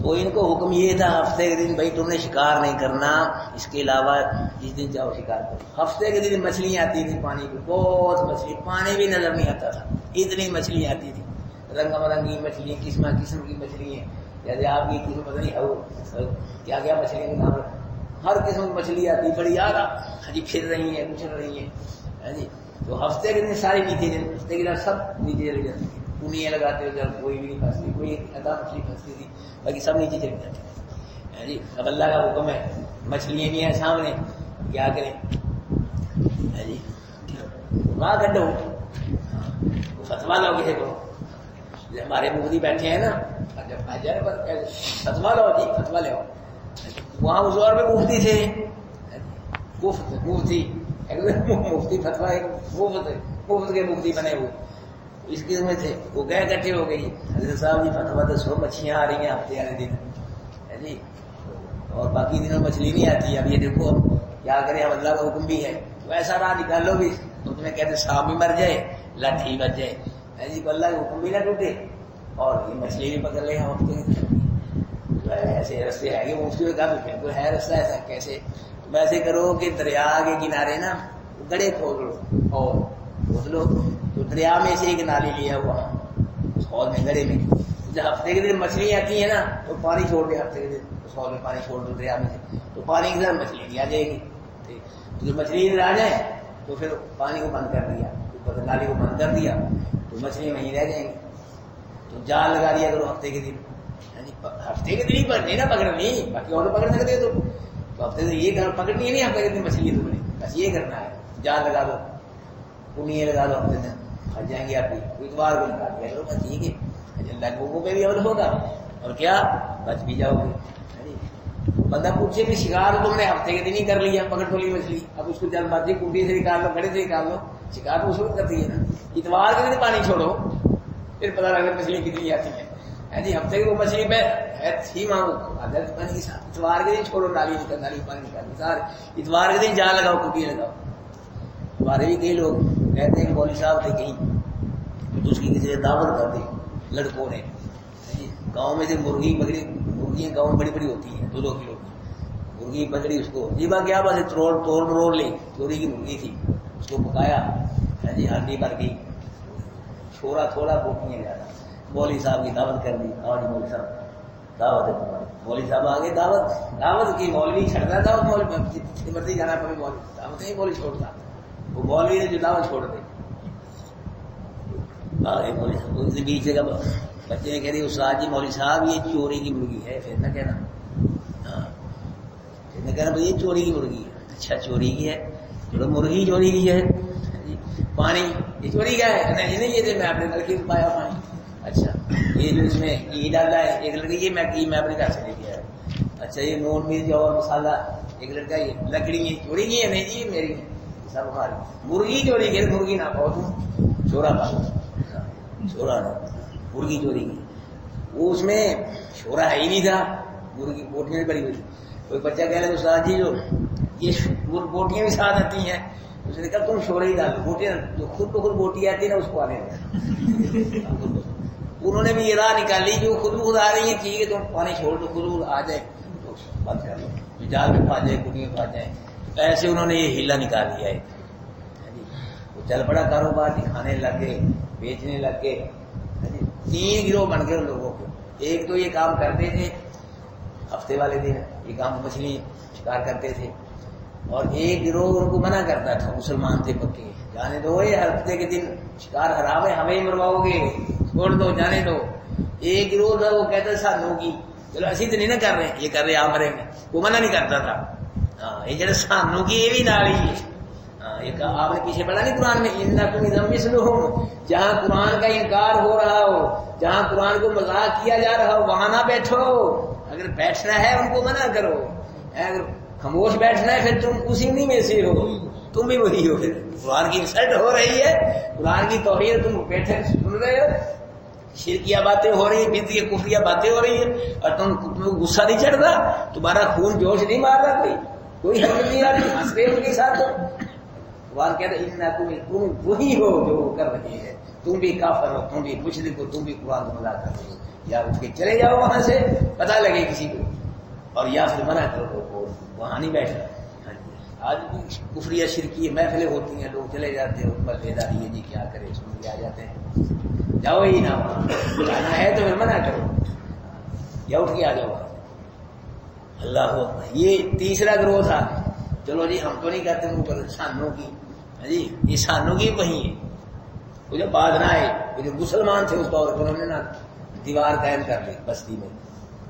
تو ان کو حکم یہ تھا ہفتے کے دن بھائی تم نے شکار نہیں کرنا، اس کے علاوہ جس دن چاہو شکار کرو۔ ہفتے کے دن مچھلیاں آتی تھی پانی میں، بہت مچھلی، پانی بھی نظر نہیں آتا تھا، اتنی مچھلی آتی تھی، رنگ برنگی مچھلی، قسم قسم کی مچھلی، جیسے آپ کی قسم پتہ نہیں کیا کیا مچھلی کے نام، ہر قسم کی مچھلی آتی، بڑی یاد جی پھر رہی ہیں، کچھ رہی ہیں جی۔ تو ہفتے کے دن ساری نیچے، ہفتے کے دن سب نیچے چلی جاتی تھی، کنیاں لگاتے ہوئے جب کوئی بھی نہیں پھنستی، کوئی آدھا مچھلی پھنستی تھی، باقی سب نیچے چلی جاتی جی۔ اب اللہ کا حکم ہے، مچھلیاں بھی ہیں سامنے، کیا کریں جی؟ وہاں کڈو فتوا لو کسی کو، ہمارے مفتی بیٹھے ہیں نا، فتوا لو جی، فتوا لو۔ وہاں اس دور میں مفتی تھے، مفتی فتوا، مفت کے مفتی بنے ہوئے اس قسم میں تھے۔ وہ گئے اکٹھے ہو گئی، حضرت صاحب جی فتوا دسو، مچھلیاں آ رہی ہیں ہفتے والے دن جی، اور باقی دنوں مچھلی نہیں آتی۔ اب یہ دیکھو کیا کریں، اب اللہ کا حکم بھی ہے، تو ایسا راہ نکالو بھی، تو تمہیں کہتے سانپ بھی مر جائے، لاٹھی بچ جائے جی، تو اللہ کا حکم بھی نہ ٹوٹے اور یہ مچھلی بھی پکڑ لے ہم ہفتے۔ ایسے رستے ہے کہ مفتی میں کہا کوئی ہے رستہ ایسا کیسے؟ تم ایسے کرو کہ دریا کے کنارے نا گڑھے کھود لو، اور کھود لو تو دریا میں سے ایک نالی لیا ہوا اس حوض میں، گڑھے میں، جب ہفتے کے دن مچھلی آتی ہے نا تو پانی چھوڑ دے، ہفتے کے دن اس حوض میں پانی چھوڑ دو دریا میں سے، تو پانی کے ساتھ مچھلی نہیں آ جائے گی۔ تو جب مچھلی نہیں آ جائے تو پھر پانی کو بند کر دیا، نالی کو بند کر دیا تو مچھلی وہیں رہ جائیں گی۔ تو جال لگا دیا کرو ہفتے کے دن، ہفتے کے دن ہی پکڑنی نا، پکڑنی باقی اور پکڑ سکتے تو ہفتے سے یہ پکڑنی ہے نہیں، ہفتے کے دن مچھلی تم نے بس یہ کرنا ہے، جال لگا دو، کنیاں لگا دو، ہفتے دن پھنس جائیں گے آپ کی، اتوار کو نکال دیا کرو، بس ٹھیک ہے، اللہ لوگوں پہ بھی عمل ہوگا اور کیا بچ بھی جاؤ گے۔ بندہ پوچھے کہ شکار تم نے ہفتے کے دن ہی کر لیا، پکڑ تو لی مچھلی، اب اس کو جب مرضی کنڈی سے نکال لو، گھڑے سے نکال لو، شکار تو اس وقت کرتی ہے نا، اتوار کے دن پانی چھوڑو پھر پتا لگا مچھلی کتنی آتی ہے جی۔ ہفتے کی وہ مچھلی میں تھی مانگو پانی کے ساتھ، اتوار کے دن چھوڑو، نالی نکال، نالی پانی نکال، سارے اتوار کے دن جال لگاؤ، کنڈی لگاؤ۔ ہمارے بھی کئی لوگ کہتے ہیں کہ مولوی صاحب تھے کہیں تو اس کی کسی نے دعوت کر دی لڑکوں نے، گاؤں میں سے مرغی پکڑی، مرغیاں گاؤں میں بڑی بڑی ہوتی ہیں 2-2 کلو کی، مرغی پکڑی اس کو جی کیا بات ہے، توڑ لی، چوری کی مرغی تھی، اس کو پکایا، ہانڈی بھر گئی، چھوڑا تھوڑا بوٹیاں زیادہ، مولوی صاحب کی دعوت کر دی، آج مولوی صاحب دعوت ہے تمہاری، مولوی صاحب آگے دعوت کی، مولوی چھڑتا تھا، مولوی جتنی مرضی جانا پڑے مولوی دعوت نہیں مولوی چھوڑتا، وہ مولوی نے جو دعوت چھوڑ دی آگے مولوی صاحب اس بیچ جگہ بچے نے کہہ رہی استاد جی مولوی صاحب یہ چوری کی مرغی ہے، پھر نہ کہنا، ہاں پھر نہ کہنا بھائی یہ چوری کی مرغی ہے، اچھا چوری کی ہے، چلو مرغی چوری کی ہے، پانی یہ چوری کیا ہے، نہیں یہ میں اپنے لڑکی کو پایا پانی، اچھا یہ جو اس میں یہ ڈالا ہے ایک لڑکی، یہ میں اپنے گھر سے لے کے آیا، اچھا یہ نون مرچ اور مسالہ ایک لڑکا، یہ لکڑی یہ چوری کی ہے، نہیں جی میری سب ہماری، مرغی چوری کی، مرغی نہ پاؤ تم چورا پاؤ، چھوڑا نہ مرغی چوری کی، وہ اس میں چھوڑا ہے ہی نہیں تھا، مرغی بوٹیاں بڑی ہوئی، کوئی بچہ کہہ رہے استاد جی جو یہ بوٹیاں بھی ساتھ آتی ہیں، اس نے کہا تم چھوڑے ہی ڈالو بوٹیاں، جو خود بخود بوٹی آتی ہے نا اس کو آنے دیں، انہوں نے بھی یہ راہ نکالی جو خود آ رہی ہیں، ٹھیک ہے تم پانی چھوڑ دو، خود آ جائے تو بند کر لو، جال میں پھا جائے کڑی میں پھا جائے، ایسے انہوں نے یہ ہیلا نکال لیا ہے، وہ چل پڑا کاروبار، دکھانے لگ گئے، بیچنے لگ گئے، 3 گروہ بن گئے ان لوگوں کو، ایک تو یہ کام کرتے تھے ہفتے والے دن، یہ کام مچھلی شکار کرتے تھے، اور ایک گروہ ان کو منع کرتا تھا، مسلمان تھے پکے، جانے دو یہ ہفتے کے دن شکار حرام ہے، ہمیں ہی مرواؤ گے، چھوڑ دو جانے دو، ایک گروہ تھا وہ کہتا سانو کی چلو اسی تو نہیں نہ کر رہے، یہ کر رہے آمرے میں، وہ منع نہیں کرتا تھا، ہاں یہ جڑے سانو کی یہ بھی نال ہی ہے، ایک آپ نے پیچھے پڑھا نہیں قرآن میں انکم اذا مثلہم، جہاں قرآن کا انکار ہو رہا ہو، جہاں قرآن کو مذاق کیا جا رہا ہو وہاں نہ بیٹھو، اگر بیٹھنا ہے ان کو منع کرو، اگر خاموش بیٹھنا ہے پھر تم اسی میں سے ہو، تم بھی وہی ہو، پھر قرآن کی انسلٹ ہو رہی ہے، قرآن کی توہین تم بیٹھے سن رہے ہو، شرکیہ باتیں ہو رہی ہیں، بدعی کفریہ باتیں ہو رہی ہیں، اور تم غصہ نہیں چڑھتا، تمہارا خون جوش نہیں مار رہا، کوئی حق نہیں آ رہی، ہنس رہے ان کے ساتھ، قرآن کہتا ہے تم وہی ہو جو کر رہے ہیں، تم بھی کافر ہو، تم بھی مشرک ہو، تم بھی قرآن کو مذاق کر رہے ہو، یا اٹھ کے چلے جاؤ وہاں سے، پتہ لگے کسی کو، اور یا پھر منع کرو، وہاں نہیں بیٹھنا۔ آج بھی کفریہ شرکی محفلیں ہوتی ہیں، لوگ چلے جاتے ہیں، اس پر بیداری ہے جی کیا کرے، سن کے آ جاتے ہیں، جاؤ ہی نہ وہاں، جانا ہے تو پھر منع کرو یا اٹھ کے آ جاؤ۔ اللہ اکبر، یہ تیسرا گروہ تھا، چلو جی ہم تو نہیں کرتے وہ سانوں کی، جی یہ سانوں کی وہی ہے، وہ جو بعد نہ آئے، وہ جو مسلمان تھے اس دور پر، انہوں نے نا دیوار قائم کر لی بستی میں،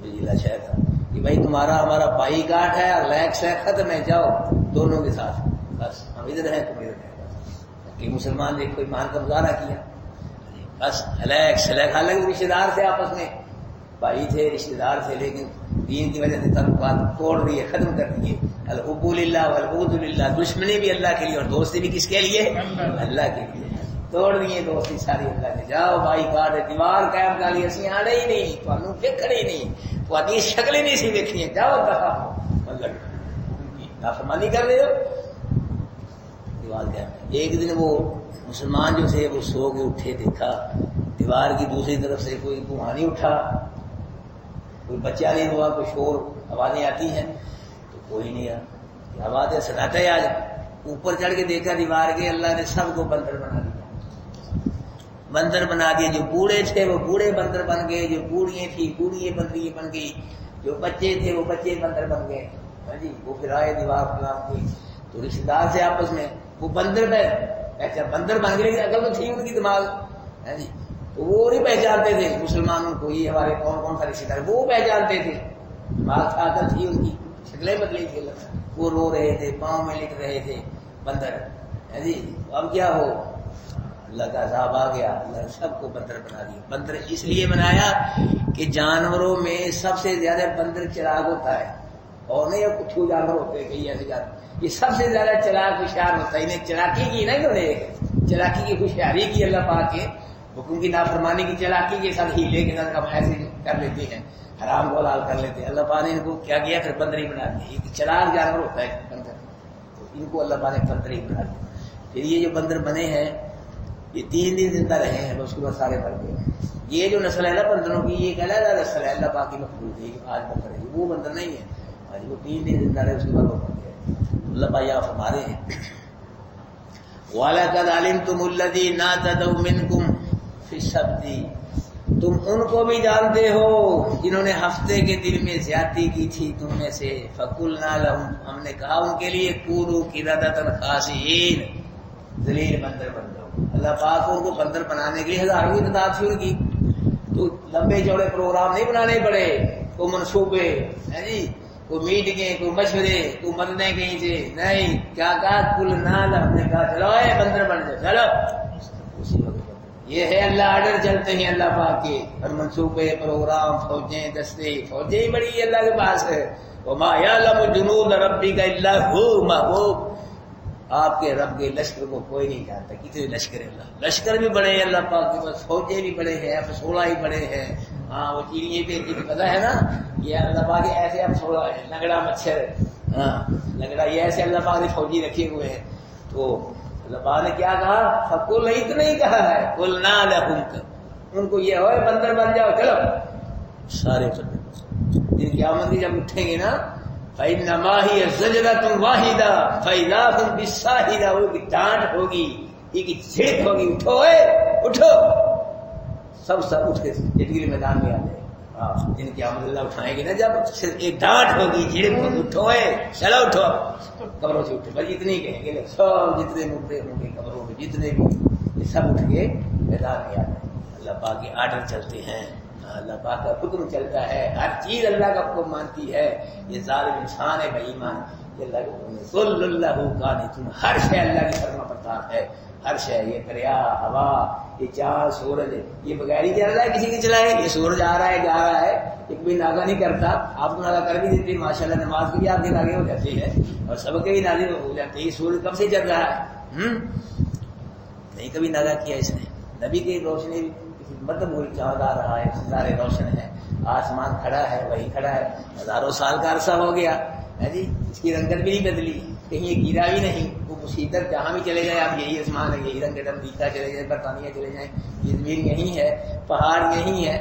جو ضلع شہر تھا کہ بھائی تمہارا ہمارا بائی کاٹ ہے، لیک سے ختم ہے، جاؤ دونوں کے ساتھ، بس ہم ادھر ہیں تم ادھر ہیں، کہ مسلمان نے کوئی مان کا مظاہرہ کیا، بس لیک سے لیک، حالانکہ رشتے دار تھے آپس میں، بھائی تھے رشتے دار تھے، لیکن دین کی وجہ سے تعلقات توڑ دیے، ختم کر دیے، الحب للہ والبغض للہ، دشمنی بھی اللہ کے لیے اور دوستی بھی کس کے لیے، اللہ کے لیے، توڑ دیے دوستی ساری اللہ کے، جاؤ بھائی کاٹ دیوار قائم کر لی، اسی آنے ہی نہیں، تمہیں فکر ہی نہیں، تمہاری شکل ہی نہیں سی دیکھی ہے، جاؤ کہا مگر نافرمانی کر رہے ہو دیوار قائم۔ ایک دن وہ مسلمان جو تھے وہ سو کے اٹھے، دیکھا دیوار کی دوسری طرف سے کوئی روحانی اٹھا، کوئی بچہ نہیں ہوا، کوئی شور آوازیں آتی ہیں تو کوئی نہیں آیا، کیا بات ہے سناٹا ہے آج، اوپر چڑھ کے دیکھا دیوار کے، اللہ نے سب کو بندر بنا دیا، بندر بنا دیے، جو بوڑھے تھے وہ بوڑھے بندر بن گئے، جو بوڑھیاں تھی بوڑھیاں بندری بن گئی، جو بچے تھے وہ بچے بندر بن گئے، جی وہ پھر آئے دیوار فلام کی، تو رشتے دار سے آپس میں وہ بندر میں اچھا بندر بن گئے، عقل تو تھی ان کی دماغ، جی تو وہ نہیں پہچانتے تھے مسلمانوں کو، یہ ہمارے کون کون سا رشتے دار وہ پہچانتے تھے، دماغ سے عقل تھی ان کی، شکلیں بدلی تھی، وہ رو رہے تھے، پاؤں میں لٹ رہے تھے بندر، جی اب کیا ہو، اللہ کا عذاب آ گیا، اللہ سب کو بندر بنا دیا۔ بندر اس لیے بنایا کہ جانوروں میں سب سے زیادہ بندر چراغ ہوتا ہے، اور نہیں یہ کچھ جانور ہوتے ہیں کئی ایسے جانور، یہ سب سے زیادہ چلاک ہوشیار ہوتا ہے، انہیں چلاکی کی نا، انہوں نے چلاکی کی ہوشیاری کی اللہ پاک کے حکم کی نافرمانی کی، چلاکی کے ساتھ ہیلے کے ساتھ ہم ایسے کر لیتے ہیں، حرام کو حلال کر لیتے ہیں، اللہ پاک نے ان کو کیا کیا پھر بندر ہی بنا دیا، یہ چلاک جانور ہوتا ہے بندر، تو ان کو اللہ پاک نے بندر ہی بنا دیا۔ پھر یہ جو بندر بنے ہیں یہ 3 دن زندہ رہے ہیں، اس کے بعد سارے مر گئے۔ یہ جو نسل ہے نا بندروں کی، یہ ایک علیحدہ نسل ہے، اللہ پاک کی مخلوق ہے، آج بندر ہے، وہ بندر نہیں ہے، آج وہ 3 دن زندہ رہے اس کے بعد وہ مر گئے۔ اللہ پاک آپ فرما رہے ہیں وَلَقَدْ عَلِمْتُمُ الَّذِينَ اعْتَدَوْا مِنْكُمْ فِي السَّبْتِ، تم ان کو بھی جانتے ہو جنہوں نے ہفتے کے دن میں زیادتی کی تھی تم میں سے، فَقُلْنَا لَهُمْ، ہم نے کہا ان کے لیے كُونُوا قِرَدَةً خَاسِئِينَ، ذلیل بندر بن جاؤ۔ اللہ پاک کو ان کو بندر بنانے کے لیے ہزاروں کی تعداد تھی ان کی، تو لمبے چوڑے پروگرام نہیں بنانے پڑے، کوئی منصوبے ہیں جی، کوئی میٹنگیں، کوئی مشورے، کوئی مرنے کہیں سے نہیں، کیا کہا قُلْنَا لَهُمْ، ہم نے کہا چلو اے بندر بن جاؤ چلو، اسی وقت یہ ہے اللہ آرڈر چلتے ہیں اللہ پاک کے، اور منصوبے پروگرام فوجیں دستے، فوجیں ہی بڑی اللہ کے پاس ہے۔ وما یعلم جنود ربک الا ہو، محبوب آپ کے رب کے لشکر کو کوئی نہیں جانتا، کتنے لشکر ہے اللہ، لشکر بھی بڑے ہیں اللہ پاک کے پاس، فوجیں بھی بڑے ہیں، افسولہ ہی بڑے ہیں۔ ہاں وہ چیڑیے پہ پتا ہے نا، یہ اللہ پاک کے ایسے افسولہ ہے، لنگڑا مچھر، ہاں لنگڑا، یہ ایسے اللہ پاک نے فوجی رکھے ہوئے ہیں۔ تو اللہ پاک نے کیا کہا، فقل اتنا ہی کہا ہے، قلنا لہم، ان کو یہ ہوئے بندر بن جاؤ چلو، سارے بندر جن قیامت کی جب اٹھیں گے نا، فإنما هي زجرة واحدة فإذا هم بالساهرة، وہ کی ڈانٹ ہوگی، ایک جھڑک ہوگی، اٹھو اے اٹھو، سب اٹھ کے جٹگیری میدان میں آ جائے۔ جن قیامت اللہ اٹھائیں گے نا جب، صرف ایک ڈانٹ ہوگی، جھڑک ہوگی، اٹھو اے چلو اٹھو، قبروں سے اٹھے، بس اتنے ہی کہیں گے، سب جتنے مردے ہوں گے قبروں میں جتنے بھی، یہ سب اٹھ کے میدان میں آ جائیں۔ اللہ پاک کے آرڈر چلتے ہیں، اللہ پاک کا حکم چلتا ہے، ہر چیز اللہ کا حکم مانتی ہے۔ یہ ظالم انسان ہے بے ایمان، یہ اللہ کا حکم ہے، قل اللہ قانتون، ہر شے اللہ کی فرما بردار ہے، ہر شے، یہ دریا، ہوا، یہ چاند، سورج، یہ بغیر ہی چل رہا ہے کسی کے چلائے، یہ سورج آ رہا ہے جا رہا ہے، ایک بھی ناغہ نہیں کرتا، آپ کو ناغہ کر بھی دیتی، ماشاءاللہ نماز کی بھی آپ کے ناغے ہو جاتی ہے، اور سب کے بھی ناغے ہو جاتے ہیں۔ یہ سورج کب سے چل رہا ہے، نہیں کبھی ناغہ کیا اس نے، نبی کی روشنی مطلب وہی چاند آ رہا ہے، ستارے روشن ہے، آسمان کھڑا ہے، وہی کھڑا ہے، ہزاروں سال کا عرصہ ہو گیا ہے جی، اس کی رنگت بھی نہیں بدلی، کہیں یہ گرا بھی نہیں، وہ مصیبت جہاں بھی چلے جائیں آپ، یہی آسمان ہے، یہی رنگ امریکہ چلے جائیں، برطانیہ چلے جائیں، یہ زمین یہی ہے، پہاڑ یہی ہے،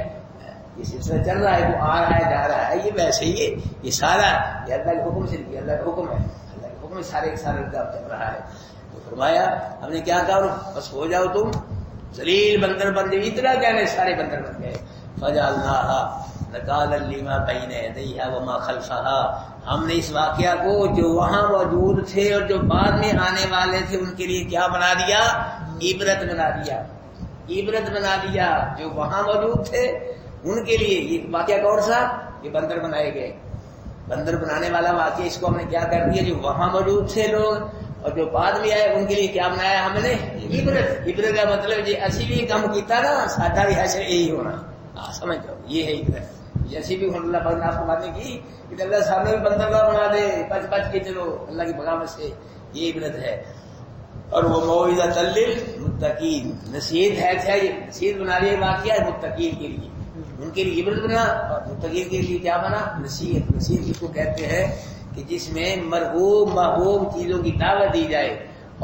یہ سلسلہ چل رہا ہے، وہ آ رہا ہے جا رہا ہے، یہ ویسے ہی یہ سارا یہ اللہ کے حکم سے، یہ اللہ کا حکم ہے، اللہ کے حکم میں سارے چل رہا ہے۔ تو فرمایا ہم نے کیا کہا، بس ہو جاؤ تم ذلیل بندر بن گئے، اتنا کہنے سارے بندر بن گئے۔ فجعلناها نکالا لما بین یدیہا وما خلفہا، ہم نے اس واقعہ کو جو وہاں موجود تھے اور جو بعد میں آنے والے تھے ان کے لیے کیا بنا دیا، عبرت بنا دیا، عبرت بنا دیا، جو وہاں موجود تھے ان کے لیے۔ یہ واقعہ کون سا، یہ بندر بنائے گئے، بندر بنانے والا واقعہ، اس کو ہم نے کیا کر دیا، جو وہاں موجود تھے لوگ اور جو بعد میں آئے ان کے لیے کیا بنایا ہم نے، عبرت۔ عبرت کا مطلب جی اسی بھی کام کیتا نا، سادہ بھی حشر یہی ہونا، سمجھ جاؤ، یہ ہے عبرت۔ جیسی بھی اللہ پاک نے آپ کو باتیں کی کہ اللہ سامنے بھی بندر نہ بنا دے، بچ بچ کے چلو اللہ کی بغاوت سے، یہ عبرت ہے۔ اور وہ موعظۃ للمتقین، نصیحت ہے، نصیحت بنا لیا واقعہ متقین کے لیے، ان کے لیے عبرت بنا، اور متقین کے لیے کیا بنا، نصیحت۔ نصیحت جس کو کہتے ہیں کہ جس میں مرغوب محبوب چیزوں کی دعوت دی جائے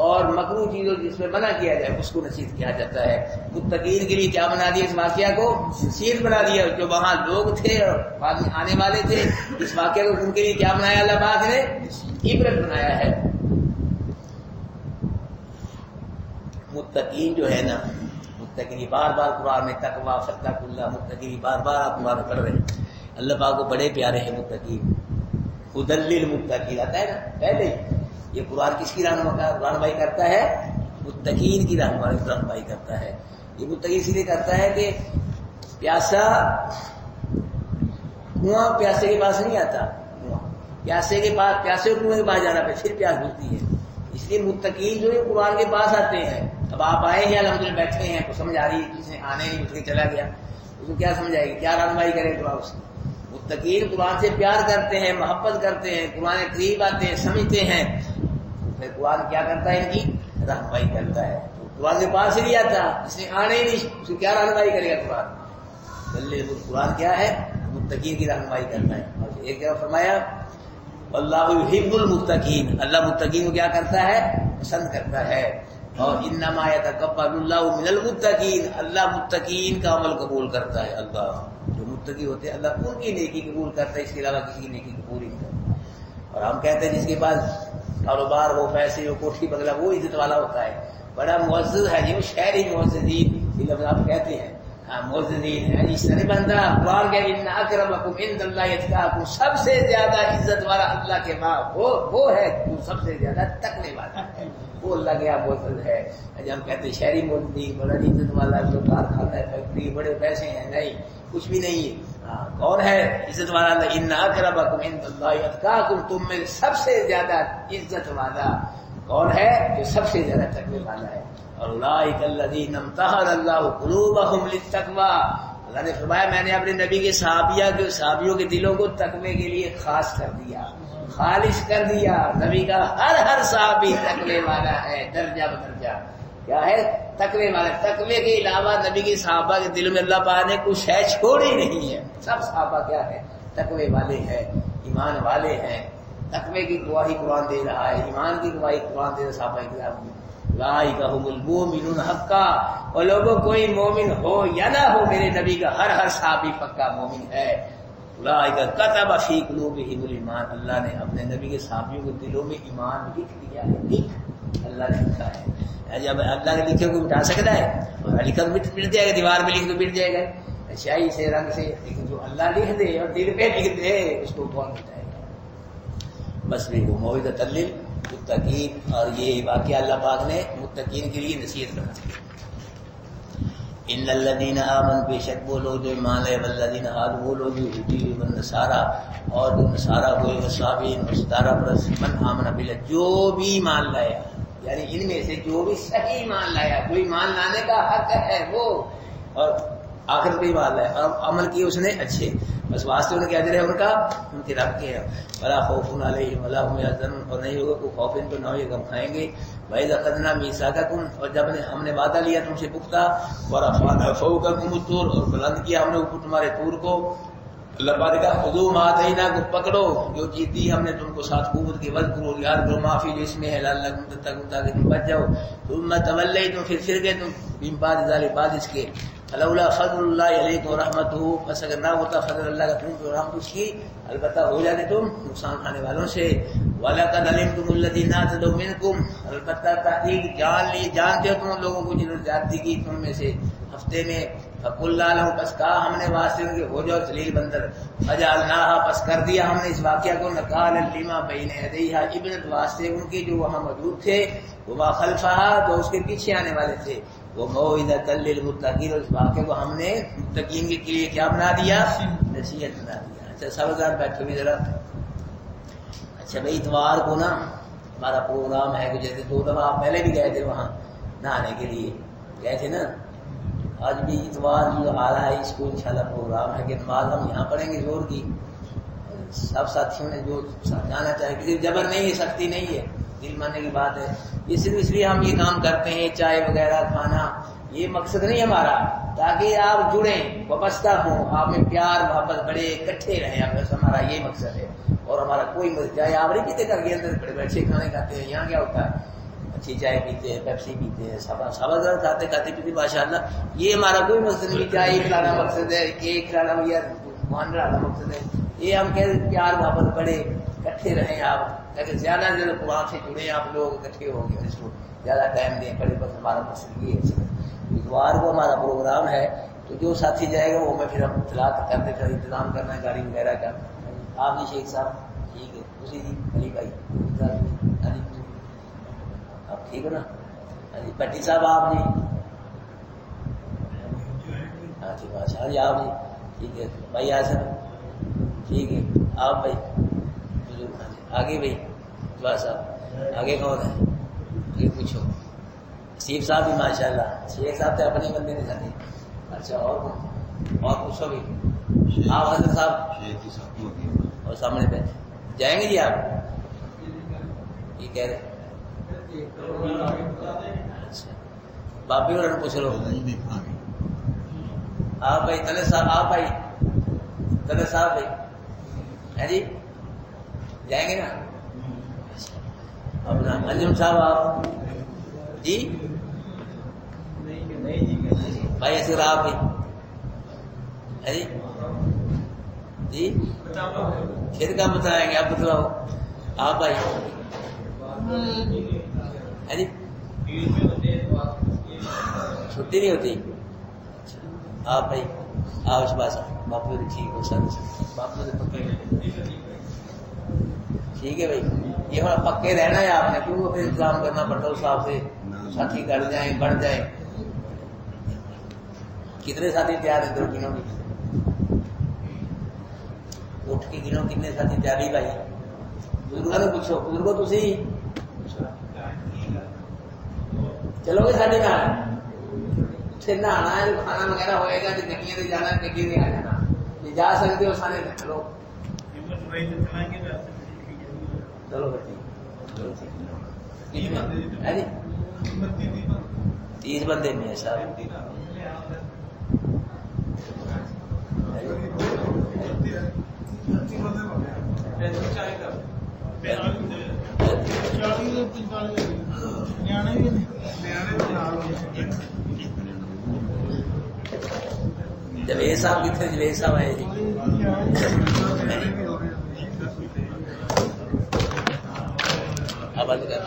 اور مکروہ چیزوں جس میں منع کیا جائے اس کو نصیحت کیا جاتا ہے۔ متقین کے لیے کیا بنا دیا اس واقعہ کو، نصیحت بنا دیا۔ جو وہاں لوگ تھے اور بعد میں آنے والے تھے اس واقعہ کو ان کے لیے کیا بنایا اللہ پاک نے، عبرت بنایا ہے۔ متقین جو ہے نا، متقین بار بار قرآن میں تقویٰ فتق اللہ، متقین بار بار آپ قرآن پڑھ رہے ہیں، اللہ پاک کو بڑے پیارے ہیں متقین۔ ہدی للمتقین آتا ہے نا پہلے، یہ قرآن کس کی رہنمائی کرتا ہے، متقین کی رہنمائی کرتا ہے۔ یہ متقین اس لیے کرتا ہے کہ پیاسا کنواں پیاسے کے پاس نہیں آتا، پیاسے کے پاس، پیاسے کنویں کے پاس جانا پھر پیاس بجھتی ہے، اس لیے متقین جو ہے قرآن کے پاس آتے ہیں۔ اب آپ آئے ہیں الحمدللہ بیٹھے ہیں تو سمجھ آ رہی ہے، کسی نے آنے نہیں اٹھ کے چلا گیا اس کو کیا سمجھ آئے گی، کیا رہنمائی کرے قرآن سے۔ متقین قرآن سے پیار کرتے ہیں، محبت کرتے ہیں، قرآن قریب آتے ہیں، سمجھتے ہیں، پھر قرآن کیا کرتا ہے، ان کی رہنمائی کرتا ہے۔ تو قرآن کے پاس ہی نہیں آتا، اس نے آنے ہی نہیں، اس کو کیا رہنمائی کرے گا قرآن۔ قرآن کیا ہے، متقین کی رہنمائی کرتا ہے۔ اور ایک جگہ فرمایا اللہ یحب المتقین، اللہ متقین کو کیا کرتا ہے، پسند کرتا ہے۔ اور انما یتقبل اللہ من المتقین، اللہ متقین کا عمل قبول کرتا ہے۔ اللہ جو متقی ہوتے ہیں اللہ ان کی نیکی قبول کرتا ہے، اس کے علاوہ کسی کی نیکی قبول نہیں کرتا۔ اور ہم کہتے ہیں جس کے پاس کاروبار ہو، پیسے ہو، کوٹھی بنگلہ، وہ عزت والا ہوتا ہے، بڑا معزز ہے جی، وہ شہری معززین یہ لفظ آپ کہتے ہیں، ہاں معززین ہے، اس طرح بندہ قرآن کہ ان اکرمکم عند اللہ اتقاکم، سب سے زیادہ عزت والا اللہ کے ماں وہ ہے جو سب سے زیادہ تقوی والا ہے، وہ اللہ کے یہاں معزز ہے۔ جب ہم کہتے ہیں شہری معززین بڑا عزت والا جو کارخانہ ہے، فیکٹری، بڑے پیسے ہیں، نہیں کچھ بھی نہیں ہے۔ کون ہے عزت والا؟ اللہ ان اکرمکم عند اللہ اتقاکم، تم میں سب سے زیادہ عزت والا کون ہے؟ جو سب سے زیادہ تقوی والا ہے۔ اور اولئک الذین امتحن اللہ قلوبہم للتقوی، اللہ نے فرمایا میں نے اپنے نبی کے صحابیوں کے دلوں کو تقوی کے لیے خاص کر دیا، خالص کر دیا۔ نبی کا ہر صحابی تقوی والا ہے، درجہ بدرجہ کیا ہے؟ تقوی والا۔ تقوی کے علاوہ نبی کے صحابہ کے دلوں میں اللہ پاک نے کچھ شے چھوڑی نہیں ہے، سب صحابہ کیا ہے؟ تقوی والے ہیں، ایمان والے ہیں۔ تقوی کی گواہی قرآن دے رہا ہے، ایمان کی گواہی قرآن دے رہا ہے صحابہ کرام کی۔ اولئک هم المؤمنون حقا، اور لوگوں کوئی مومن ہو یا نہ ہو میرے نبی کا ہر صحابی پکا مومن ہے۔ اولئک کتب فی قلوبہم الایمان، اللہ نے اپنے نبی کے صحابیوں کے دلوں میں ایمان لکھ دیا ہے، اللہ نے لکھا ہے۔ جب اللہ کے لکھے کو مٹا سکتا ہے؟ لکھا تو مٹ جائے گا، دیوار میں لکھ تو مٹ جائے گا شاہی سے رنگ سے، لیکن جو اللہ لکھ دے اور دل پہ لکھ دے اس کو کون مٹائے گا؟ بس بھی وہ موعظۃ للمتقین، اور یہ واقعہ اللہ پاک نے متقین کے لیے نصیحت کرنا چاہیے۔ ان الذین آمنوا، بے شک وہ لوگ جو ایمان لائے، والذین ہادوا وہ لوگ جو یہودی والنصارى اور جو نصارہ ہوئے، والصابئین اور ستارہ پرست، من آمن باللہ جو بھی ایمان لایا، یعنی ان میں سے جو بھی صحیح ایمان لایا، جو ایمان لانے کا حق ہے وہ، اور آخر پہ ایمان لایا اور عمل کیے اس نے اچھے، بس واسطے ان کے اجر ہے ان کا، ان کے رب کے ہے۔ ولا خوف علیہم ولا هم يحزنون، اور نہیں ہوگا کوئی خوف ان کو، نہ یہ غم کھائیں گے۔ وَإِذْ أَخَذْنَا مِيثَاقَكُمْ، اور جب ہم نے وعدہ لیا تم سے پختہ، وَرَفَعْنَا فَوْقَكُمُ الطُّورَ، اور بلند کیا ہم نے اوپر تمہارے طور کو، اللہ پاک نے کہا خذوا ما آتیناکم، پکڑو جو چیز دی ہم نے تم کو ساتھ قوت کے، واذکروا یاد کرو ما فی جو اس میں ہے، لعلکم تتقون تاکہ تم بچ جاؤ۔ ثم تولیتم، پھر گئے تم، من بعد ذلک، بعد اس کے، فلولا فضل اللہ علیکم ورحمتہ، پس اگر نہ ہوتا فضل اللہ کا تم کو رحمت اس کی، البتہ ہو جاتے تم نقصان کھانے والوں سے۔ وَلَقَدْ عَلِمْتُمُ الَّذِينَ اعْتَدَوْا مِنْكُمْ، البتہ تحقیق جانتے ہو تم لوگوں کو جنہوں نے زیادتی کی تم میں سے ہفتے میں۔ فَقُلْنَا لَهُمْ، پس کہا ہم نے واسطے ان کے ہو جاؤ ذلیل بندر، فَجَعَلْنَاهَا، پس کر دیا ہم نے اس واقعہ کو، نَكَالًا لِمَا بَيْنَ يَدَيْهَا، عبرت واسطے ان کے جو وہاں موجود تھے، وَمَا خَلْفَهَا، جو اس کے پیچھے آنے والے تھے، وَمَوْعِظَةً لِّلْمُتَّقِينَ، اور اس واقعے کو ہم نے متقین کے لیے کیا بنا دیا؟ نصیحت بنا دیا۔ اچھا سب ذرا بیٹھو بھی ذرا۔ اچھا بھائی اتوار کو نا ہمارا پروگرام ہے کہ جیسے 2 دفعہ آپ پہلے بھی گئے تھے وہاں نہانے کے لیے گئے تھے نا، آج بھی اتوار جو آ رہا ہے اس کو انشاءاللہ پروگرام ہے کہ نماز ہم یہاں پڑھیں گے زور کی، سب ساتھیوں نے جو جانا چاہے، کسی جبر نہیں ہے، سختی نہیں ہے، دل ماننے کی بات ہے۔ یہ صرف اس لیے ہم یہ کام کرتے ہیں، چائے وغیرہ کھانا، یہ مقصد نہیں ہمارا، تاکہ آپ جڑیں، وابستہ ہوں، آپ میں پیار محبت بڑے، اکٹھے رہیں، بس ہمارا یہ مقصد ہے۔ اور ہمارا کوئی مقصد چاہے آپ نہیں پیتے کر کے اندر بڑے اچھے کھانے کھاتے ہیں، یہاں کیا ہوتا ہے اچھی چائے پیتے ہیں، پیپسی پیتے ہیں، سابا کھاتے پیتے ماشاء اللہ، یہ ہمارا کوئی مقصد نہیں، چائے کھلانا مقصد ہے، کیک کھلانا یا مان لانا مقصد ہے، یہ ہم کہتے ہیں پیار محبت بڑے، اکٹھے رہیں آپ، تاکہ زیادہ سے زیادہ قرآن سے جڑیں آپ لوگ، اکٹھے ہوں گے، اس کو زیادہ ٹائم دیں پڑے، بس ہمارا مقصد یہ ہے۔ اتوار کو ہمارا پروگرام ہے، تو جو ساتھی جائے گا وہ میں پھر ہم اطلاع کرتے پھر انتظام کرنا ہے گاڑی وغیرہ کا۔ آپ جی شیخ صاحب ٹھیک ہے، اسی جی علی بھائی آپ ٹھیک ہو نا؟ جی پٹی صاحب آپ جی، ہاں جی ماشاء اللہ جی، آپ جی ٹھیک ہے، بھائی آصف ٹھیک ہے، آپ بھائی آگے بھائی دعا صاحب آگے کون ہے؟ آگے پوچھو، سیف صاحب بھی ماشاء اللہ، شیخ صاحب تو اپنے بندے نہیں جاتے۔ اچھا اور پوچھو بھی، آپ حضرت صاحب اور سامنے پہ جائیں گے جی آپ؟ یہ کہہ رہے اچھا باپی اور پوچھ لو آپ بھائی تلے صاحب، آپ بھائی تلے صاحب بھائی ہے جی جائیں گے نا؟ اپنا انجم صاحب آپ جی بھائی ایسے آپ جی جی پھر کیا بتائیں گے؟ آپ بتلاؤ آپ بھائی جی چھٹی نہیں ہوتی؟ آپ بھائی آپ اس پاس باپو ٹھیک ہو سر باپو سے پکے ٹھیک ہے بھائی، یہ پکے رہنا ہے آپ نے، کیوں پھر انتظام کرنا پڑتا ہے اس حساب سے ساتھی کر جائیں بڑھ جائیں۔ کتنے ساتھی تیار ہیں؟ 2 گنوں کی اٹھ کے گنوں کتنے ساتھی تیار ہی بھائی؟ بزرگوں نے پوچھو، بزرگوں تھی چلو گے ساڑھے نال نہانا ہے، کھانا وغیرہ ہوئے گا، گڈیاں سے جانا گڈی سے آ جانا، جی جا سکتے ہو سارے چلو چلو بچی 30 بندے میں صاحب جوید صاحب کتنے؟ جوید صاحب آئے جی بند کر